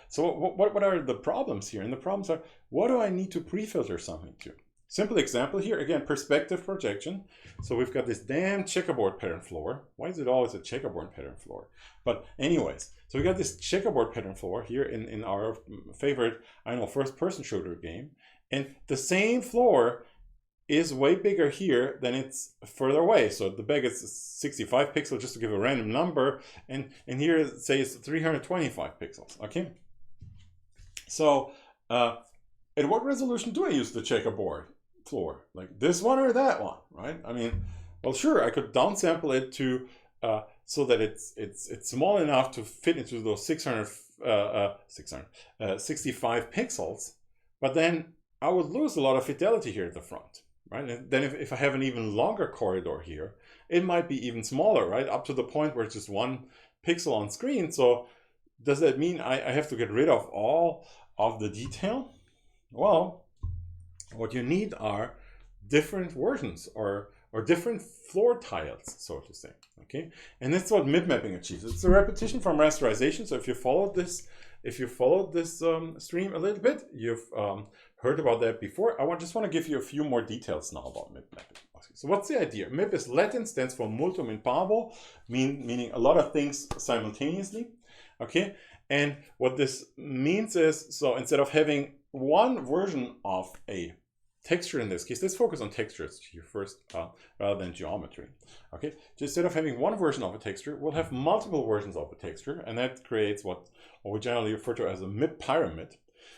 [SPEAKER 1] So what are the problems here? And the problems are, what do I need to pre-filter something to? Simple example here, again, perspective projection. So we've got this damn checkerboard pattern floor. Why is it always a checkerboard pattern floor? But anyways, so we got this checkerboard pattern floor here in our favorite, I don't know, first-person shooter game. And the same floor is way bigger here than it's further away. So the bag is 65 pixels, just to give a random number. And here, say it's 325 pixels, okay? So at what resolution do I use the checkerboard floor? Like this one or that one, right? I mean, well, sure, I could downsample it to so that it's small enough to fit into those 65 pixels, but then I would lose a lot of fidelity here at the front, right? And then if I have an even longer corridor here, it might be even smaller, right? Up to the point where it's just 1 pixel on screen. So does that mean I have to get rid of all of the detail? Well, what you need are different versions or different floor tiles, so to say, okay? And that's what MIP mapping achieves. It's a repetition from rasterization. So if you followed this stream a little bit, you've heard about that before. I just want to give you a few more details now about MIP mapping. So what's the idea? MIP is Latin, stands for multum in parvo, meaning a lot of things simultaneously, okay? And what this means is, so instead of having one version of a texture in this case, let's focus on textures here first rather than geometry. Okay, so instead of having one version of a texture, we'll have multiple versions of a texture, and that creates what we generally refer to as a MIP pyramid.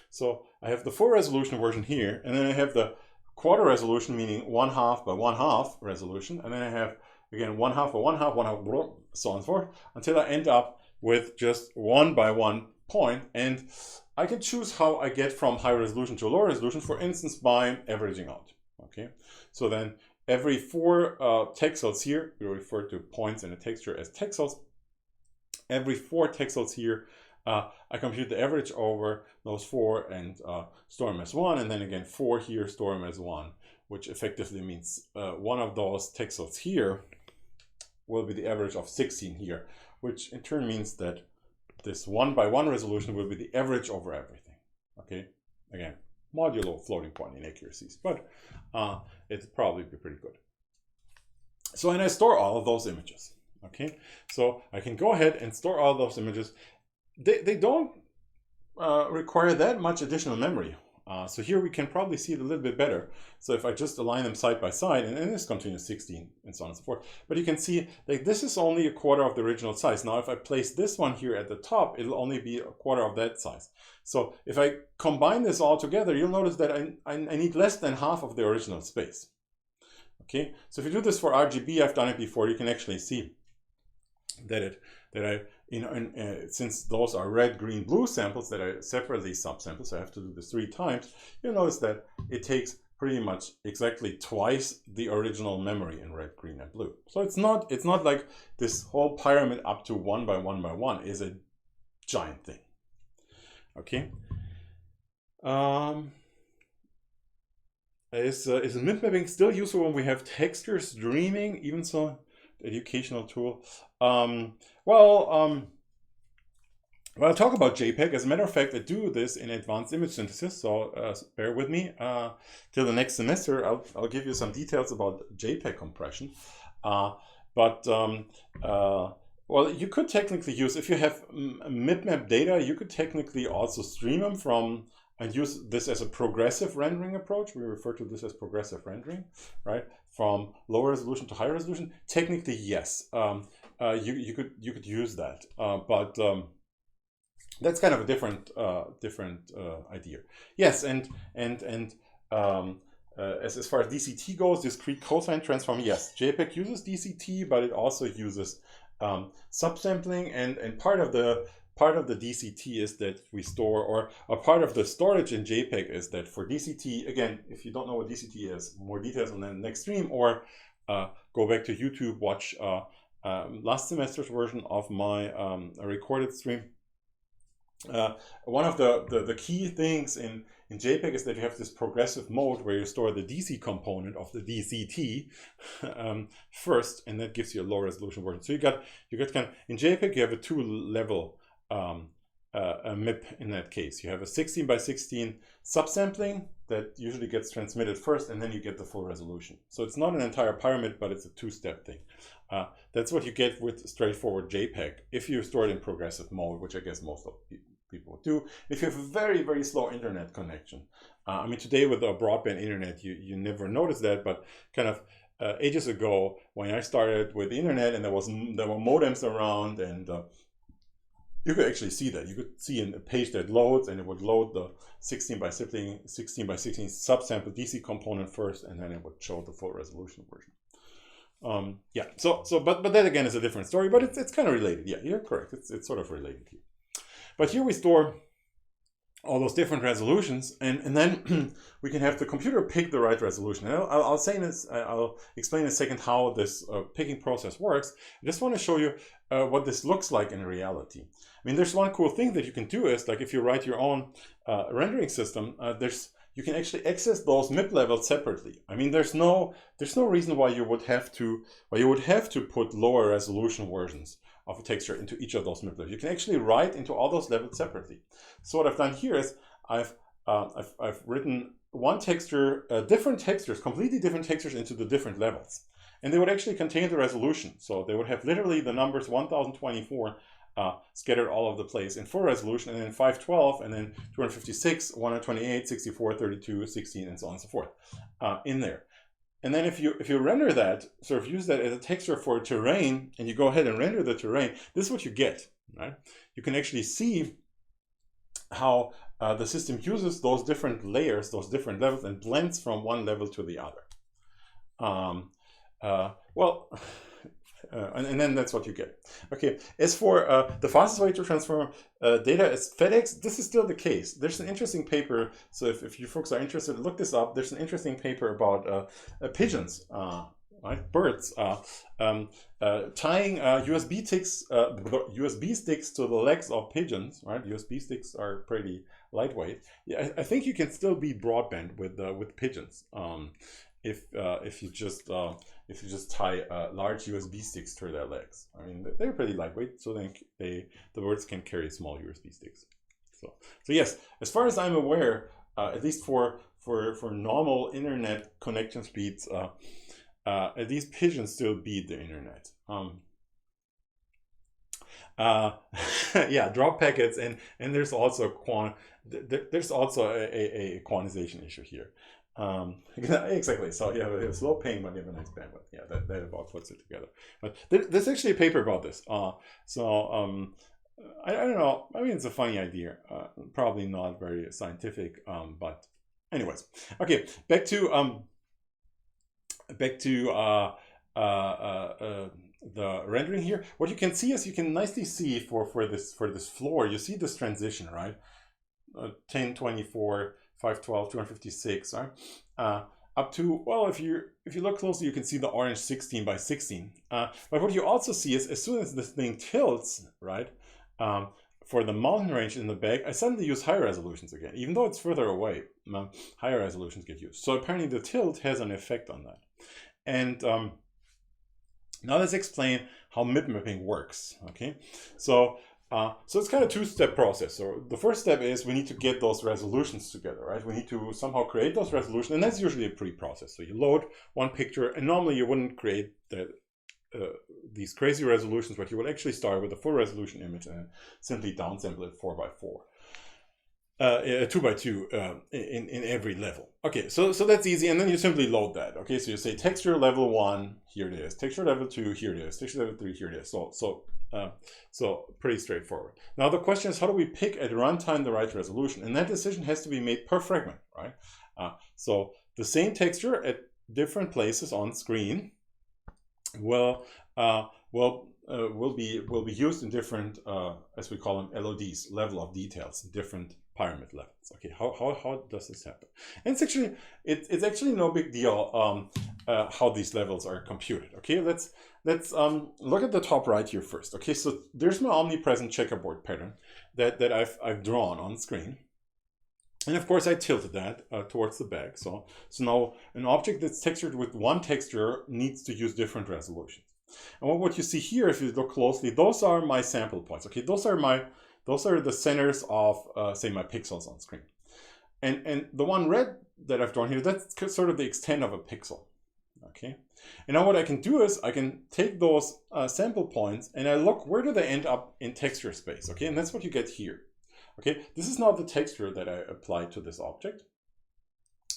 [SPEAKER 1] So I have the full resolution version here, and then I have the quarter resolution, meaning 1/2 by 1/2 resolution, and then I have again 1/2 by 1/2, 1/2, so on and so forth, until I end up with just 1 by 1 point, and I can choose how I get from high resolution to low resolution, for instance, by averaging out. Okay, so then every 4 texels here, we refer to points in a texture as texels. Every 4 texels here, I compute the average over those 4 and store them as 1, and then again 4 here, store them as 1, which effectively means one of those texels here will be the average of 16 here, which in turn means that this 1 by 1 resolution will be the average over everything, okay? Again, modulo floating point inaccuracies, but it'd probably be pretty good. So, and I store all of those images. Okay, so I can go ahead and store all those images. They don't require that much additional memory. So here we can probably see it a little bit better. So if I just align them side by side, and this continues 16 and so on and so forth, but you can see like this is only a quarter of the original size. Now if I place this one here at the top, it'll only be a quarter of that size. So if I combine this all together, you'll notice that I need less than half of the original space. Okay, so if you do this for RGB, I've done it before, you can actually see that since those are red, green, blue samples that I separately subsample, so I have to do this 3 times, you'll notice that it takes pretty much exactly twice the original memory in red, green, and blue. So it's not like this whole pyramid up to 1 by 1 by 1 is a giant thing. Okay. Is mip-mapping still useful when we have texture streaming? Even so, educational tool. Well, I'll talk about JPEG. As a matter of fact, I do this in advanced image synthesis, so bear with me till the next semester. I'll give you some details about JPEG compression. Well, you could technically use, if you have mip-map data, you could technically also stream them from and use this as a progressive rendering approach. We refer to this as progressive rendering, right? From low resolution to high resolution. Technically, yes, you could use that, but that's kind of a different idea. Yes, and as far as DCT goes, discrete cosine transform. Yes, JPEG uses DCT, but it also uses subsampling, and part of the DCT is that we store, or a part of the storage in JPEG is that for DCT, again, if you don't know what DCT is, more details on the next stream, or go back to YouTube, watch last semester's version of my recorded stream. One of the key things in JPEG is that you have this progressive mode where you store the DC component of the DCT first, and that gives you a low resolution version. So you got kind of, in JPEG you have a 2-level MIP in that case. You have a 16 by 16 subsampling that usually gets transmitted first, and then you get the full resolution. So it's not an entire pyramid, but it's a 2-step thing. That's what you get with straightforward JPEG if you store it in progressive mode, which I guess most of people do. If you have a very, very slow internet connection, I mean, today with a broadband internet, you never notice that, but kind of ages ago when I started with the internet and there were modems around, and you could actually see that. You could see in a page that loads, and it would load the 16 by 16 subsample DC component first, and then it would show the full resolution version. Yeah. But that again is a different story. But it's kind of related. Yeah, you're correct. It's sort of related here. But here we store all those different resolutions, and then we can have the computer pick the right resolution. And I'll say this. I'll explain in a second how this picking process works. I just want to show you what this looks like in reality. I mean, there's one cool thing that you can do is, like, if you write your own rendering system, you can actually access those MIP levels separately. I mean, there's no reason why you would have to put lower resolution versions of a texture into each of those MIP levels. You can actually write into all those levels separately. So what I've done here is I've written one texture, different textures, completely different textures into the different levels, and they would actually contain the resolution. So they would have literally the numbers 1024 scattered all over the place in full resolution, and then 512, and then 256, 128, 64, 32, 16, and so on and so forth in there. And then if you render that, sort of use that as a texture for terrain, and you go ahead and render the terrain, this is what you get, right? You can actually see how the system uses those different layers, those different levels, and blends from one level to the other. And then that's what you get. Okay, as for the fastest way to transform data is FedEx, this is still the case. There's an interesting paper, so if you folks are interested, look this up. There's an interesting paper about pigeons, right? Birds, tying USB sticks to the legs of pigeons, right? USB sticks are pretty lightweight. Yeah, I think you can still be broadband with pigeons. If you just tie large USB sticks to their legs. I mean, they're pretty lightweight, so the birds can carry small USB sticks. So yes, as far as I'm aware, at least for normal internet connection speeds, at least pigeons still beat the internet. Yeah, drop packets, and there's also there's also a quantization issue here. Exactly. So you have a slow ping, but you have a nice bandwidth. Yeah, that about puts it together. But there's actually a paper about this. I don't know. I mean, it's a funny idea. Probably not very scientific. But anyways, okay. Back to the rendering here. What you can see is you can nicely see for this floor. You see this transition, right? 1024. 512, 256, right? Up to, well, if you look closely, you can see the orange 16 by 16. But what you also see is as soon as this thing tilts, right, for the mountain range in the back, I suddenly use higher resolutions again. Even though it's further away, higher resolutions get used. So apparently the tilt has an effect on that. And now let's explain how MIP-mapping works, okay? So it's kind of a two-step process. So the first step is we need to get those resolutions together, right? We need to somehow create those resolutions, and that's usually a pre-process. So you load one picture, and normally you wouldn't create these crazy resolutions, but you would actually start with a full resolution image and simply downsample it 4x4. 2x2 in every level. Okay, so that's easy, and then you simply load that. Okay, so you say texture level 1, here it is. Texture level 2, here it is. Texture level 3, here it is. So pretty straightforward. Now the question is, how do we pick at runtime the right resolution? And that decision has to be made per fragment, right? So the same texture at different places on screen will be used in different, as we call them, LODs, level of details, different pyramid levels. Okay, how does this happen? And it's actually no big deal how these levels are computed. Okay, let's look at the top right here first. Okay, so there's my omnipresent checkerboard pattern that I've drawn on screen. And of course I tilted that towards the back. So now an object that's textured with one texture needs to use different resolutions. And what you see here, if you look closely, those are my sample points. Okay, those are the centers of say my pixels on screen. And the one red that I've drawn here, that's sort of the extent of a pixel. Okay, and now what I can do is I can take those sample points and I look, where do they end up in texture space? Okay, and that's what you get here. Okay, this is now the texture that I applied to this object,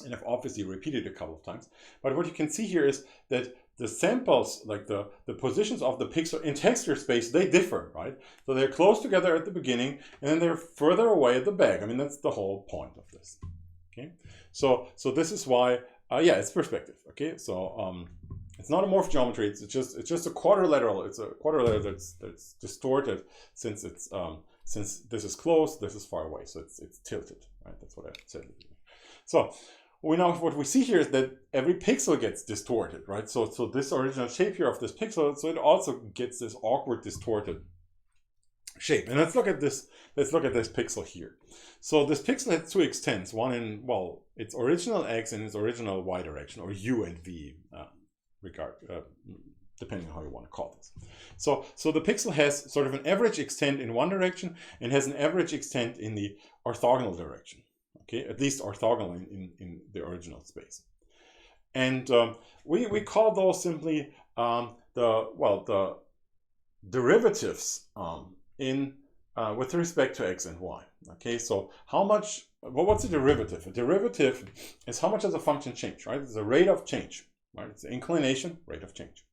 [SPEAKER 1] and I've obviously repeated it a couple of times. But what you can see here is that the samples, like the positions of the pixel in texture space, they differ, right? So they're close together at the beginning, and then they're further away at the back. I mean, that's the whole point of this. Okay, so this is why, yeah, it's perspective. Okay, so it's not a morph geometry. It's just a quadrilateral. It's a quadrilateral that's distorted since it's since this is close, this is far away, so it's tilted, right? That's what I said. So what we see here is that every pixel gets distorted, right? So this original shape here of this pixel, so it also gets this awkward distorted shape. And let's look at this pixel here. So this pixel has two extents, one in, well, its original x and its original y direction, or u and v depending on how you want to call this. So the pixel has sort of an average extent in one direction and has an average extent in the orthogonal direction. Okay, at least orthogonal in the original space. And we call those simply the derivatives with respect to x and y. Okay, so what's a derivative? A derivative is how much does a function change, right? It's a rate of change, right? It's the inclination, rate of change.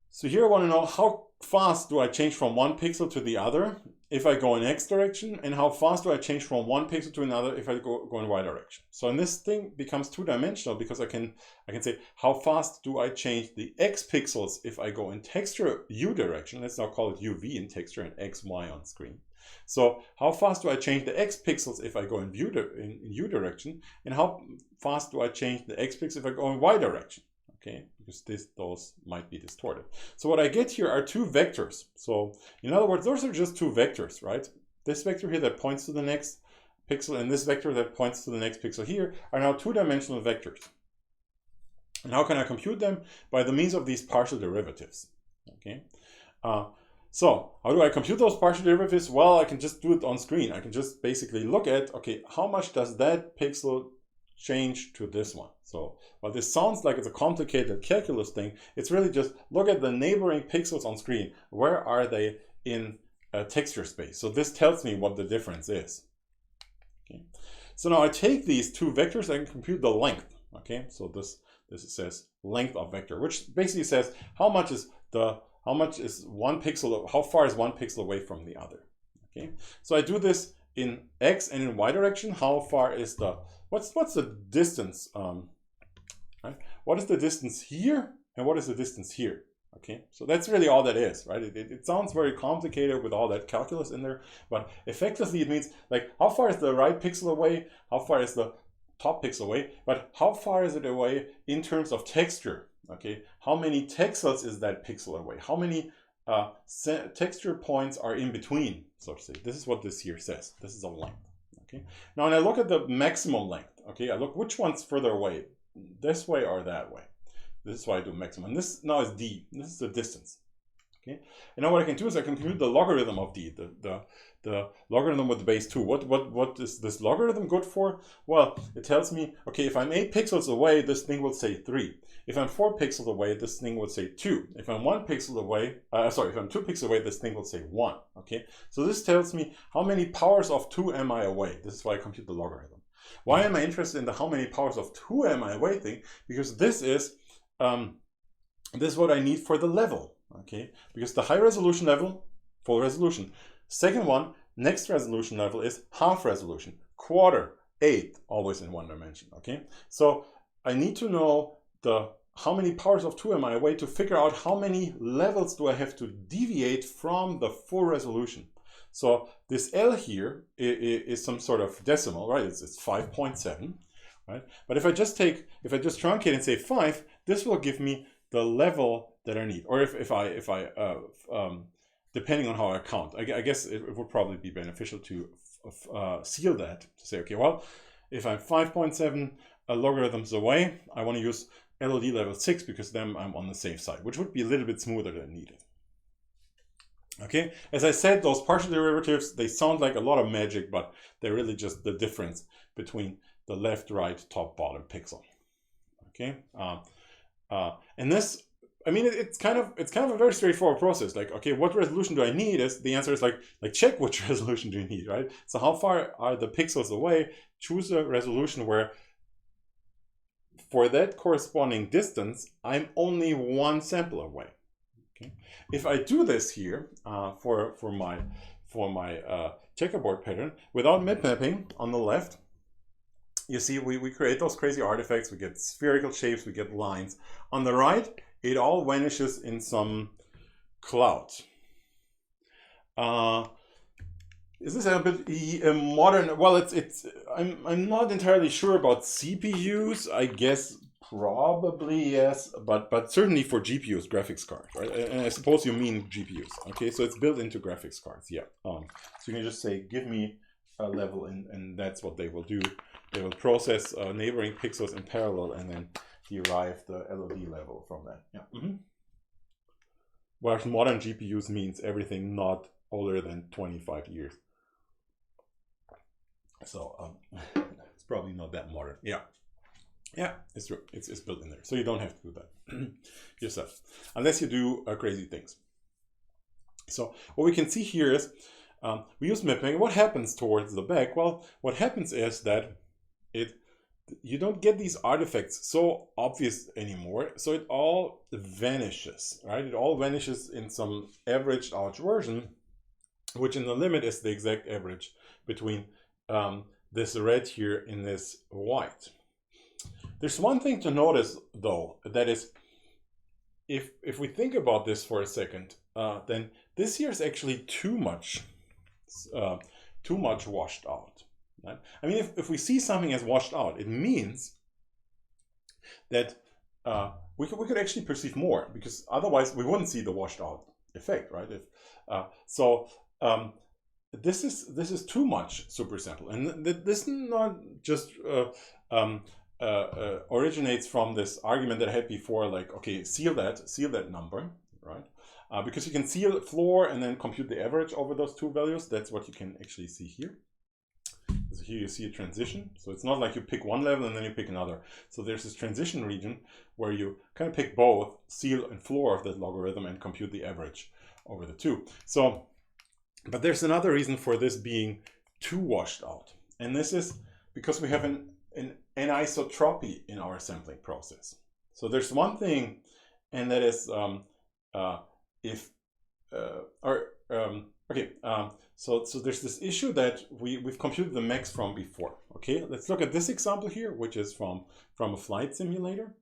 [SPEAKER 1] So here I want to know, how fast do I change from one pixel to the other if I go in x direction, and how fast do I change from one pixel to another if I go in y direction? So and this thing becomes two-dimensional because I can say, how fast do I change the x pixels if I go in texture u direction? Let's now call it uv in texture and xy on screen. So how fast do I change the x pixels if I go in u direction, and how fast do I change the x pixels if I go in y direction? Okay, because those might be distorted. So what I get here are two vectors. So in other words, those are just two vectors, right? This vector here that points to the next pixel and this vector that points to the next pixel here are now two-dimensional vectors. And how can I compute them? By the means of these partial derivatives. Okay, So how do I compute those partial derivatives? Well, I can just do it on screen. I can just basically look at, okay, how much does that pixel change to this one? So while this sounds like it's a complicated calculus thing, it's really just look at the neighboring pixels on screen. Where are they in texture space? So this tells me what the difference is. Okay. So now I take these two vectors and compute the length. Okay, so this says length of vector, which basically says how much is one pixel, how far is one pixel away from the other. Okay, so I do this in x and in y direction. How far is the what's the distance? Right? What is the distance here, and what is the distance here? Okay, so that's really all that is, right? It sounds very complicated with all that calculus in there, but effectively it means like how far is the right pixel away, how far is the top pixel away, but how far is it away in terms of texture? Okay, how many texels is that pixel away? How many texture points are in between, so to say? This is what this here says. This is a length. Okay, now when I look at the maximum length, okay, I look which one's further away, this way or that way. This is why I do maximum. And this now is d. This is the distance. Okay. And now what I can do is I can compute the logarithm of d, the logarithm with the base 2. What is this logarithm good for? Well, it tells me, okay, if I'm 8 pixels away, this thing will say 3. If I'm 4 pixels away, this thing will say 2. If I'm 1 pixel away, if I'm 2 pixels away, this thing will say 1. Okay. So this tells me how many powers of 2 am I away. This is why I compute the logarithm. Why am I interested in the how many powers of 2 am I away thing? Because this is what I need for the level, okay? Because the high resolution level, full resolution. Second one, next resolution level is half resolution, quarter, eighth, always in one dimension, okay? So I need to know how many powers of 2 am I away to figure out how many levels do I have to deviate from the full resolution. So this L here is some sort of decimal, right? It's 5.7. Right? But if I just truncate and say 5, this will give me the level that I need. Or if I depending on how I count, I guess it would probably be beneficial to seal that, to say, okay, well, if I'm 5.7 logarithms away, I want to use LOD level 6 because then I'm on the safe side, which would be a little bit smoother than needed. Okay, as I said, those partial derivatives, they sound like a lot of magic, but they're really just the difference between the left, right, top, bottom pixel. Okay, and this, I mean, it's kind of a very straightforward process. Like, okay, what resolution do I need? The answer is like check which resolution do you need, right? So how far are the pixels away? Choose a resolution where for that corresponding distance, I'm only one sample away. Okay, if I do this here for my checkerboard pattern without mip mapping on the left, you see we create those crazy artifacts. We get spherical shapes, we get lines. On the right, it all vanishes in some cloud. Is this a bit modern? Well, I'm not entirely sure about CPUs. I guess probably yes, but certainly for GPUs, graphics cards, right? And I suppose you mean GPUs. Okay, so it's built into graphics cards. Yeah. So you can just say, give me a level, and that's what they will do. They will process neighboring pixels in parallel and then derive the LOD level from that. Yeah. Whereas modern GPUs means everything not older than 25 years. So it's probably not that modern. Yeah. Yeah, it's true. It's built in there. So you don't have to do that yourself, unless you do crazy things. So what we can see here is we use mapping. What happens towards the back? Well, what happens is that you don't get these artifacts so obvious anymore. So it all vanishes, right? It all vanishes in some averaged out version, which in the limit is the exact average between this red here and this white. There's one thing to notice though, that is, if we think about this for a second, then this here is actually too much washed out. Right? I mean, if we see something as washed out, it means that we could actually perceive more, because otherwise we wouldn't see the washed out effect, right? This is too much supersample, and this not just originates from this argument that I had before, like, okay, seal that number, right? because you can see the floor and then compute the average over those two values. That's what you can actually see here. So here you see a transition. So it's not like you pick one level and then you pick another. So there's this transition region where you kind of pick both seal and floor of that logarithm and compute the average over the two. So, but there's another reason for this being too washed out. And this is because we have an anisotropy in our sampling process. So there's one thing, and that is so there's this issue that we've computed the max from before. Okay, let's look at this example here, which is from a flight simulator.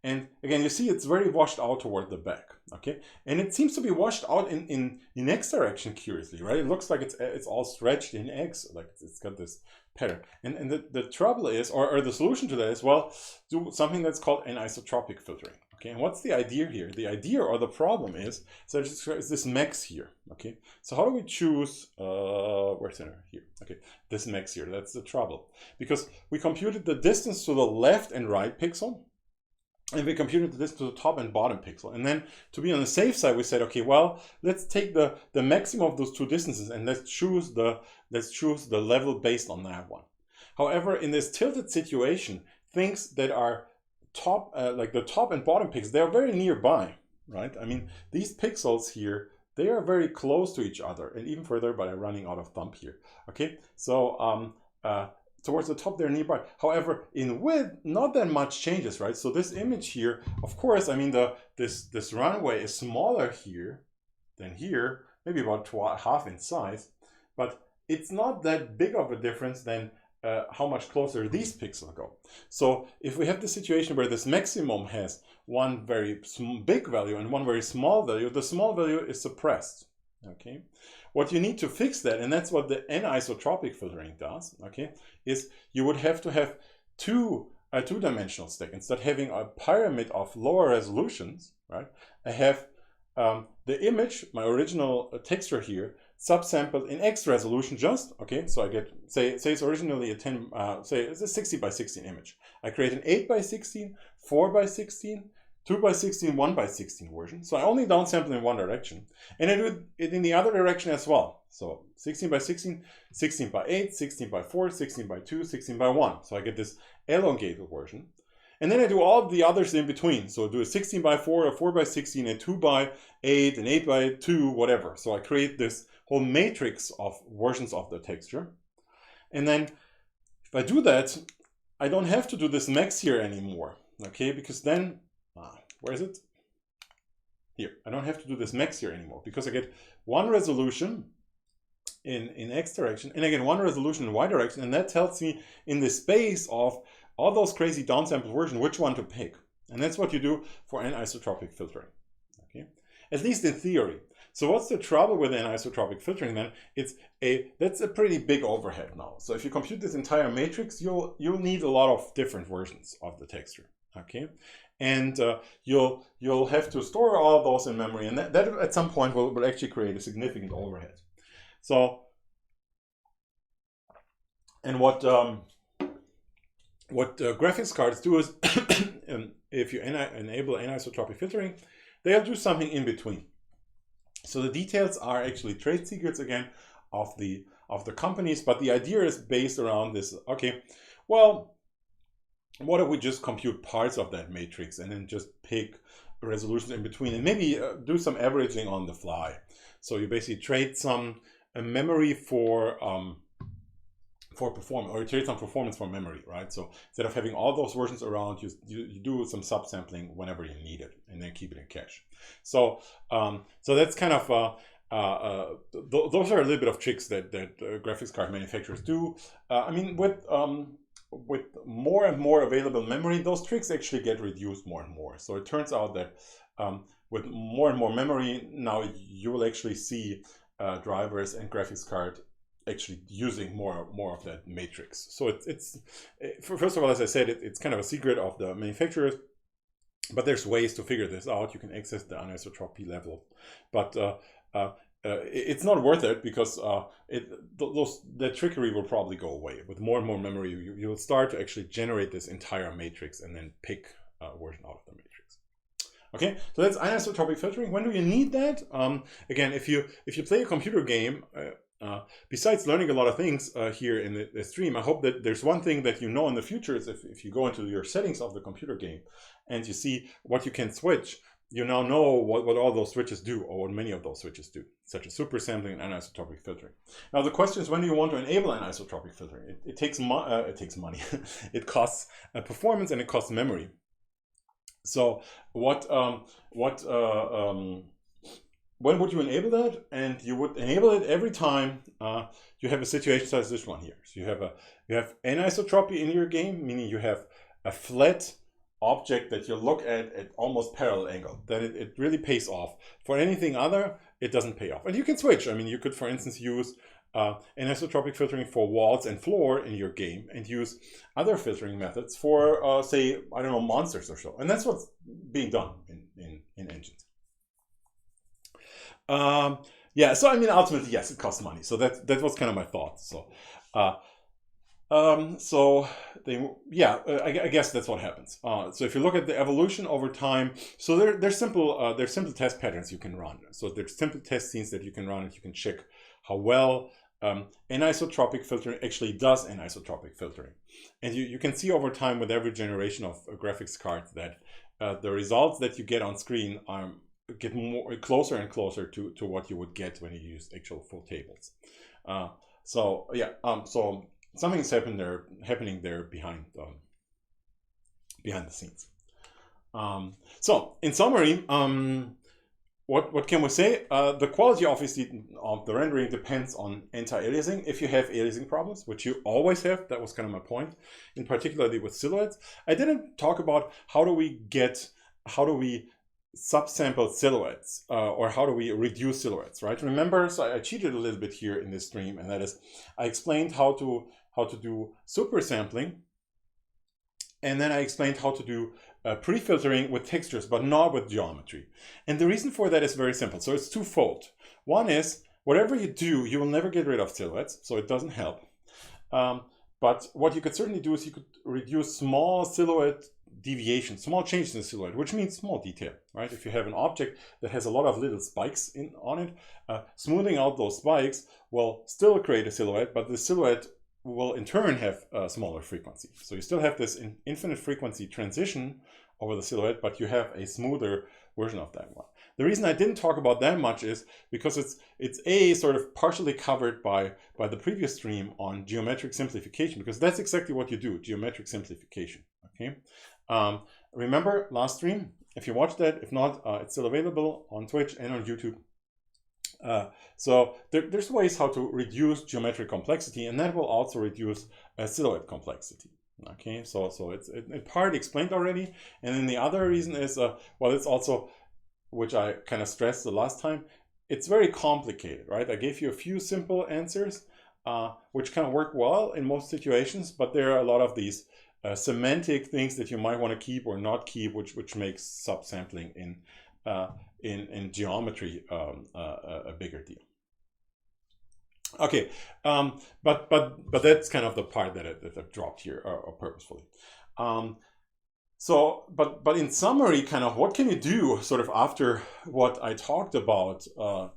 [SPEAKER 1] And again, you see it's very washed out toward the back. Okay, and it seems to be washed out in x direction, curiously, right? It looks like it's all stretched in x, like it's got this pattern. And the trouble is, or the solution to that is, well, do something that's called anisotropic filtering. Okay, and what's the idea here? The idea or the problem is, so there's this max here. Okay, so how do we choose, where's it here? Okay, this max here, that's the trouble. Because we computed the distance to the left and right pixel, and we computed the distance to the top and bottom pixel. And then to be on the safe side, we said, okay, well, let's take the maximum of those two distances and let's choose the level based on that one. However, in this tilted situation, things that are top, like the top and bottom pixels, they are very nearby, right? I mean, these pixels here, they are very close to each other, and even further, but I'm running out of thumb here. Okay, so towards the top, they're nearby. However, in width, not that much changes, right? So this image here, of course, I mean, this runway is smaller here than here, maybe about half in size, but it's not that big of a difference than how much closer these pixels go. So if we have the situation where this maximum has one very big value and one very small value, the small value is suppressed. Okay, what you need to fix that, and that's what the anisotropic filtering does, okay, is you would have to have a two-dimensional stack. Instead of having a pyramid of lower resolutions, right, I have the image, my original texture here, subsampled in X resolution just, okay, so I get, say it's originally a 10, say it's a 60 by 16 image. I create an 8 by 16, 4 by 16, 2 by 16, 1 by 16 version. So I only downsample in one direction. And I do it in the other direction as well. So 16 by 16, 16 by 8, 16 by 4, 16 by 2, 16 by 1. So I get this elongated version. And then I do all the others in between. So I do a 16 by 4, a 4 by 16, a 2 by 8, an 8 by 2, whatever. So I create this whole matrix of versions of the texture. And then if I do that, I don't have to do this max here anymore. Okay, because then, where is it? Here, I don't have to do this max here anymore because I get one resolution in X direction and again one resolution in Y direction, and that tells me in the space of all those crazy downsampled versions which one to pick. And that's what you do for anisotropic filtering. Okay, at least in theory. So what's the trouble with anisotropic filtering then? That's a pretty big overhead now. So if you compute this entire matrix, you'll need a lot of different versions of the texture. Okay, and you'll have to store all those in memory, and that at some point will actually create a significant overhead. So, and what graphics cards do is, if you enable anisotropic filtering, they'll do something in between. So the details are actually trade secrets again of the companies, but the idea is based around this. Okay, well, what if we just compute parts of that matrix and then just pick resolutions in between and maybe do some averaging on the fly? So you basically trade some memory for performance, or you trade some performance for memory, right? So instead of having all those versions around, you do some subsampling whenever you need it and then keep it in cache. So so that's kind of those are a little bit of tricks that graphics card manufacturers do. I mean, with more and more available memory, those tricks actually get reduced more and more. So it turns out that with more and more memory, now you will actually see drivers and graphics card actually using more of that matrix. So it's first of all, as I said, it's kind of a secret of the manufacturers, but there's ways to figure this out. You can access the anisotropy level, but it's not worth it because the trickery will probably go away. With more and more memory, you will start to actually generate this entire matrix and then pick a version out of the matrix. Okay, so that's anisotropic filtering. When do you need that? Again, if you play a computer game, besides learning a lot of things here in the stream, I hope that there's one thing that you know in the future is if you go into your settings of the computer game and you see what you can switch, you now know what all those switches do, or what many of those switches do, such as super sampling and anisotropic filtering. Now the question is, when do you want to enable anisotropic filtering? It takes money, it costs performance, and it costs memory. So when would you enable that? And you would enable it every time you have a situation such as this one here. So you have anisotropy in your game, meaning you have a flat object that you look at almost parallel angle. Then it really pays off. For anything other, it doesn't pay off. And you can switch. I mean, you could, for instance, use anisotropic filtering for walls and floor in your game, and use other filtering methods for, say, I don't know, monsters or so. And that's what's being done in engines. Yeah, so I mean, ultimately, yes, it costs money. So that was kind of my thought. So, I guess that's what happens. So if you look at the evolution over time, so there's simple test patterns you can run. So there's simple test scenes that you can run, and you can check how well anisotropic filtering actually does anisotropic filtering. And you can see over time with every generation of graphics cards that the results that you get on screen get more closer and closer to what you would get when you use actual full tables. So something's happening there behind the scenes. So in summary, what can we say? The quality, obviously, of the rendering depends on anti-aliasing. If you have aliasing problems, which you always have, that was kind of my point, in particularly with silhouettes. I didn't talk about how do we subsample silhouettes, or how do we reduce silhouettes, right? Remember, so I cheated a little bit here in this stream, and that is, I explained how to do super sampling, and then I explained how to do pre-filtering with textures, but not with geometry. And the reason for that is very simple. So it's twofold. One is, whatever you do, you will never get rid of silhouettes, so it doesn't help. But what you could certainly do is you could reduce small silhouette deviation, small changes in the silhouette, which means small detail, right? If you have an object that has a lot of little spikes on it, smoothing out those spikes will still create a silhouette, but the silhouette will in turn have a smaller frequency. So you still have this infinite frequency transition over the silhouette, but you have a smoother version of that one. The reason I didn't talk about that much is because it's sort of partially covered by the previous stream on geometric simplification, because that's exactly what you do, geometric simplification, okay? Remember last stream? If you watched that, if not, it's still available on Twitch and on YouTube. So there's ways how to reduce geometric complexity, and that will also reduce silhouette complexity. Okay, so it's in part explained already, and then the other reason is well, it's also, which I kind of stressed the last time, it's very complicated, right? I gave you a few simple answers, which kind of work well in most situations, but there are a lot of these semantic things that you might want to keep or not keep, which makes subsampling in geometry a bigger deal. Okay, but that's kind of the part that I've dropped here purposefully. So, but in summary, kind of what can you do sort of after what I talked about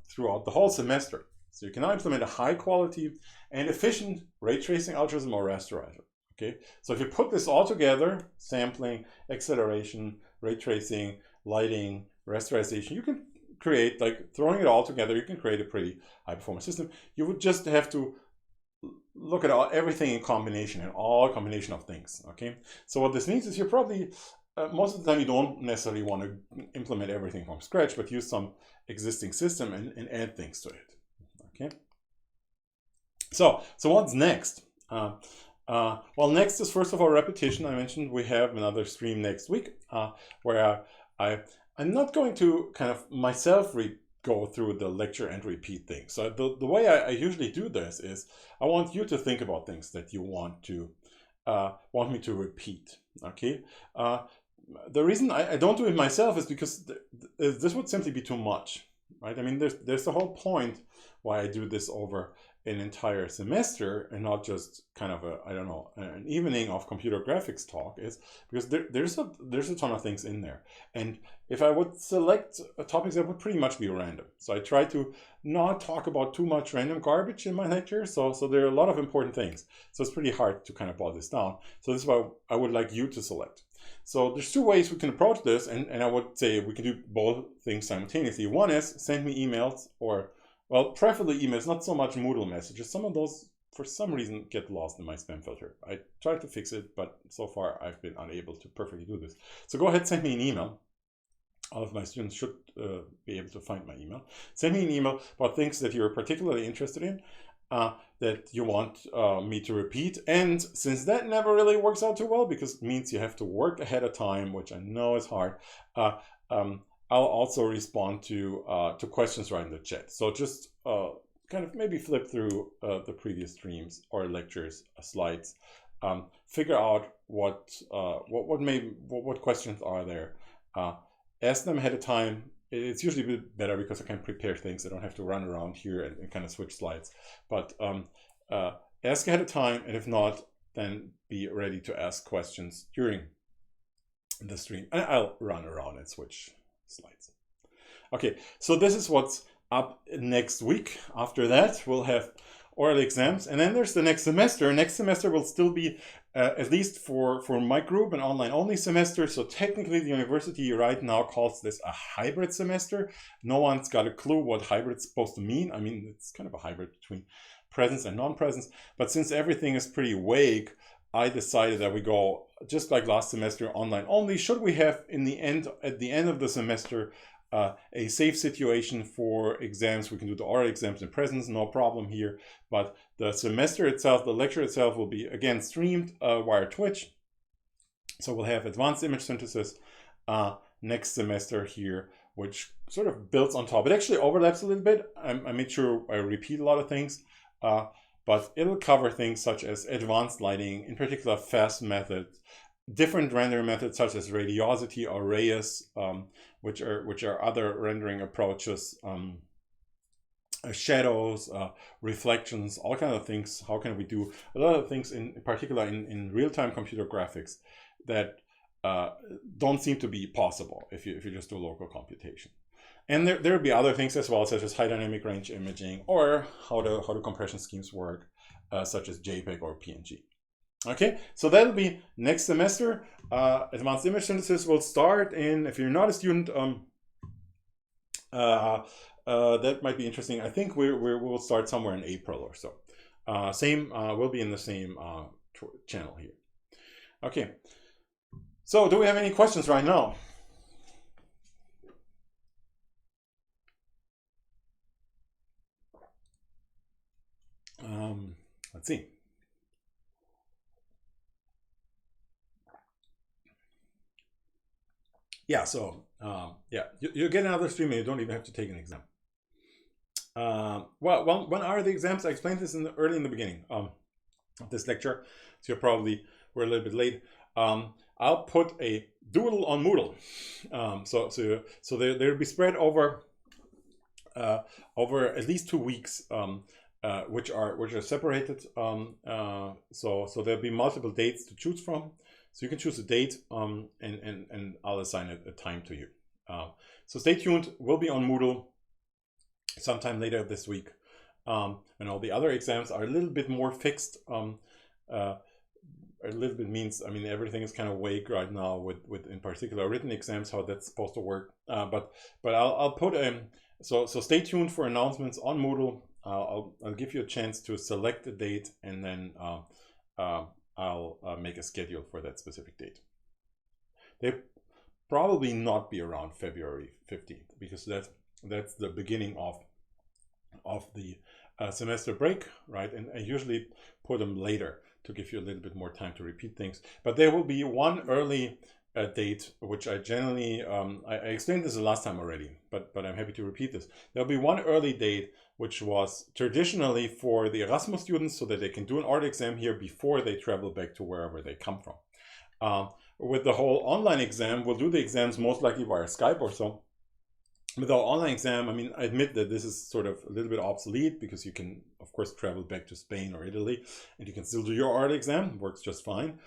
[SPEAKER 1] throughout the whole semester? So you can now implement a high quality and efficient ray tracing algorithm or rasterizer. Okay, so if you put this all together, sampling, acceleration, ray tracing, lighting, rasterization, you can create, like throwing it all together, you can create a pretty high performance system. You would just have to look at everything in combination, and all combination of things, okay? So what this means is you're probably, most of the time you don't necessarily want to implement everything from scratch, but use some existing system and add things to it, okay? So what's next? Well, next is first of all repetition. I mentioned we have another stream next week where I'm not going to kind of myself go through the lecture and repeat things. So the way I usually do this is I want you to think about things that you want me to repeat. Okay. The reason I don't do it myself is because this would simply be too much, right? I mean, there's the whole point why I do this over an entire semester and not just kind of a, I don't know, an evening of computer graphics talk is because there's a ton of things in there. And if I would select topics, that would pretty much be random. So I try to not talk about too much random garbage in my lecture. So there are a lot of important things. So it's pretty hard to kind of boil this down. So this is why I would like you to select. So there's two ways we can approach this, and I would say we can do both things simultaneously. One is send me emails, or, well, preferably emails, not so much Moodle messages. Some of those, for some reason, get lost in my spam filter. I tried to fix it, but so far I've been unable to perfectly do this. So go ahead, send me an email. All of my students should be able to find my email. Send me an email about things that you're particularly interested in, that you want me to repeat. And since that never really works out too well, because it means you have to work ahead of time, which I know is hard, I'll also respond to questions right in the chat. So just kind of maybe flip through the previous streams or lectures, slides, figure out what questions are there. Ask them ahead of time. It's usually a bit better because I can prepare things. I don't have to run around here and kind of switch slides. But ask ahead of time, and if not, then be ready to ask questions during the stream. And I'll run around and switch slides. Okay, so this is what's up next week. After that, we'll have oral exams, and then there's the next semester. Next semester will still be, at least for my group, an online-only semester. So technically, the university right now calls this a hybrid semester. No one's got a clue what hybrid's supposed to mean. I mean, it's kind of a hybrid between presence and non-presence. But since everything is pretty vague, I decided that we go, just like last semester, online only. Should we have, at the end of the semester, a safe situation for exams, we can do the oral exams in presence, no problem here. But the semester itself, the lecture itself, will be again streamed via Twitch. So we'll have advanced image synthesis next semester here, which sort of builds on top. It actually overlaps a little bit. I made sure I repeat a lot of things, but it'll cover things such as advanced lighting, in particular fast methods, different rendering methods such as radiosity or Reyes, which are other rendering approaches, shadows, reflections, all kinds of things. How can we do a lot of things, in particular in real-time computer graphics, that don't seem to be possible if you just do local computation. And there'll be other things as well, such as high dynamic range imaging, or how do compression schemes work, such as JPEG or PNG. Okay, so that'll be next semester. Advanced image synthesis will start in, if you're not a student, that might be interesting. I think we'll start somewhere in April or so. We'll be in the same channel here. Okay, so do we have any questions right now? Let's see. Yeah, so yeah, you get another stream and you don't even have to take an exam. Well, when are the exams? I explained this early in the beginning of this lecture, so we're a little bit late. I'll put a doodle on Moodle, so they'll be spread over at least 2 weeks, which are separated. So there'll be multiple dates to choose from. So you can choose a date, and I'll assign a time to you. So stay tuned. We'll be on Moodle sometime later this week. And all the other exams are a little bit more fixed. A little bit means, I mean, everything is kind of vague right now with in particular written exams, how that's supposed to work. But I'll put so stay tuned for announcements on Moodle. I'll give you a chance to select a date, and then I'll make a schedule for that specific date. They probably not be around February 15th, because that's the beginning of the semester break, right? And I usually put them later to give you a little bit more time to repeat things. But there will be one early date, which I generally, I explained this the last time already, but I'm happy to repeat this. There'll be one early date, which was traditionally for the Erasmus students, so that they can do an art exam here before they travel back to wherever they come from. With the whole online exam, we'll do the exams most likely via Skype or so. with our online exam, I mean, I admit that this is sort of a little bit obsolete because you can, of course, travel back to Spain or Italy, and you can still do your art exam. It works just fine.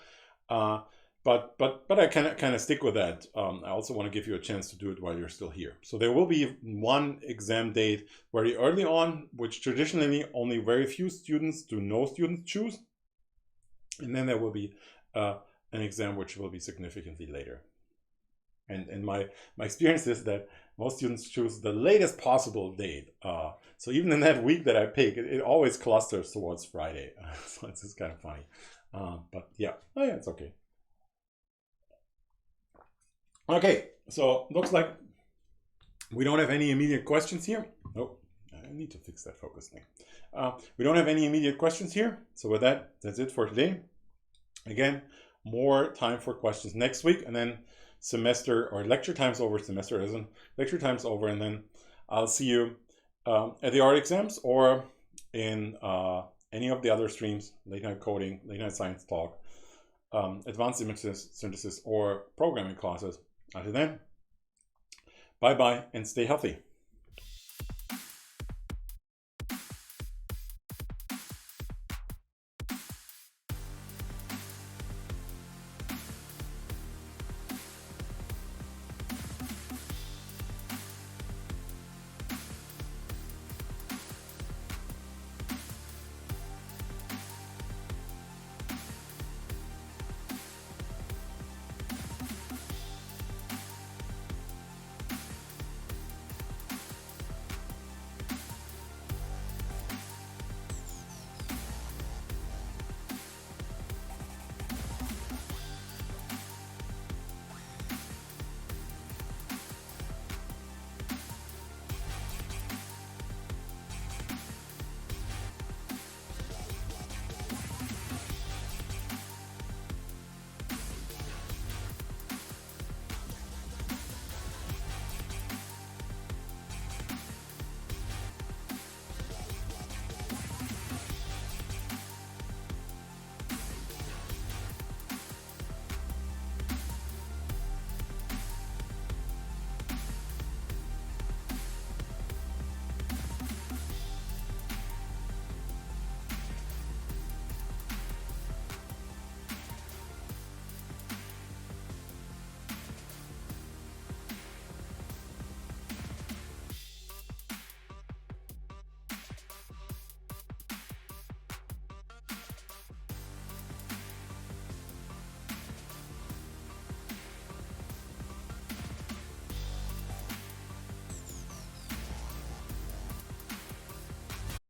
[SPEAKER 1] But I kind of stick with that. I also want to give you a chance to do it while you're still here. So there will be one exam date very early on, which traditionally only very few students do no students choose, and then there will be an exam which will be significantly later. And my experience is that most students choose the latest possible date. So even in that week that I pick, it always clusters towards Friday. So it's just kind of funny. But yeah, oh yeah, it's okay. Okay, so looks like we don't have any immediate questions here. Oh, I need to fix that focus thing. We don't have any immediate questions here. So with that, that's it for today. Again, more time for questions next week, and then semester or lecture time's over. Semester isn't. Lecture time's over, and then I'll see you at the art exams or in any of the other streams, late night coding, late night science talk, advanced image synthesis, or programming classes. Until then, bye-bye and stay healthy.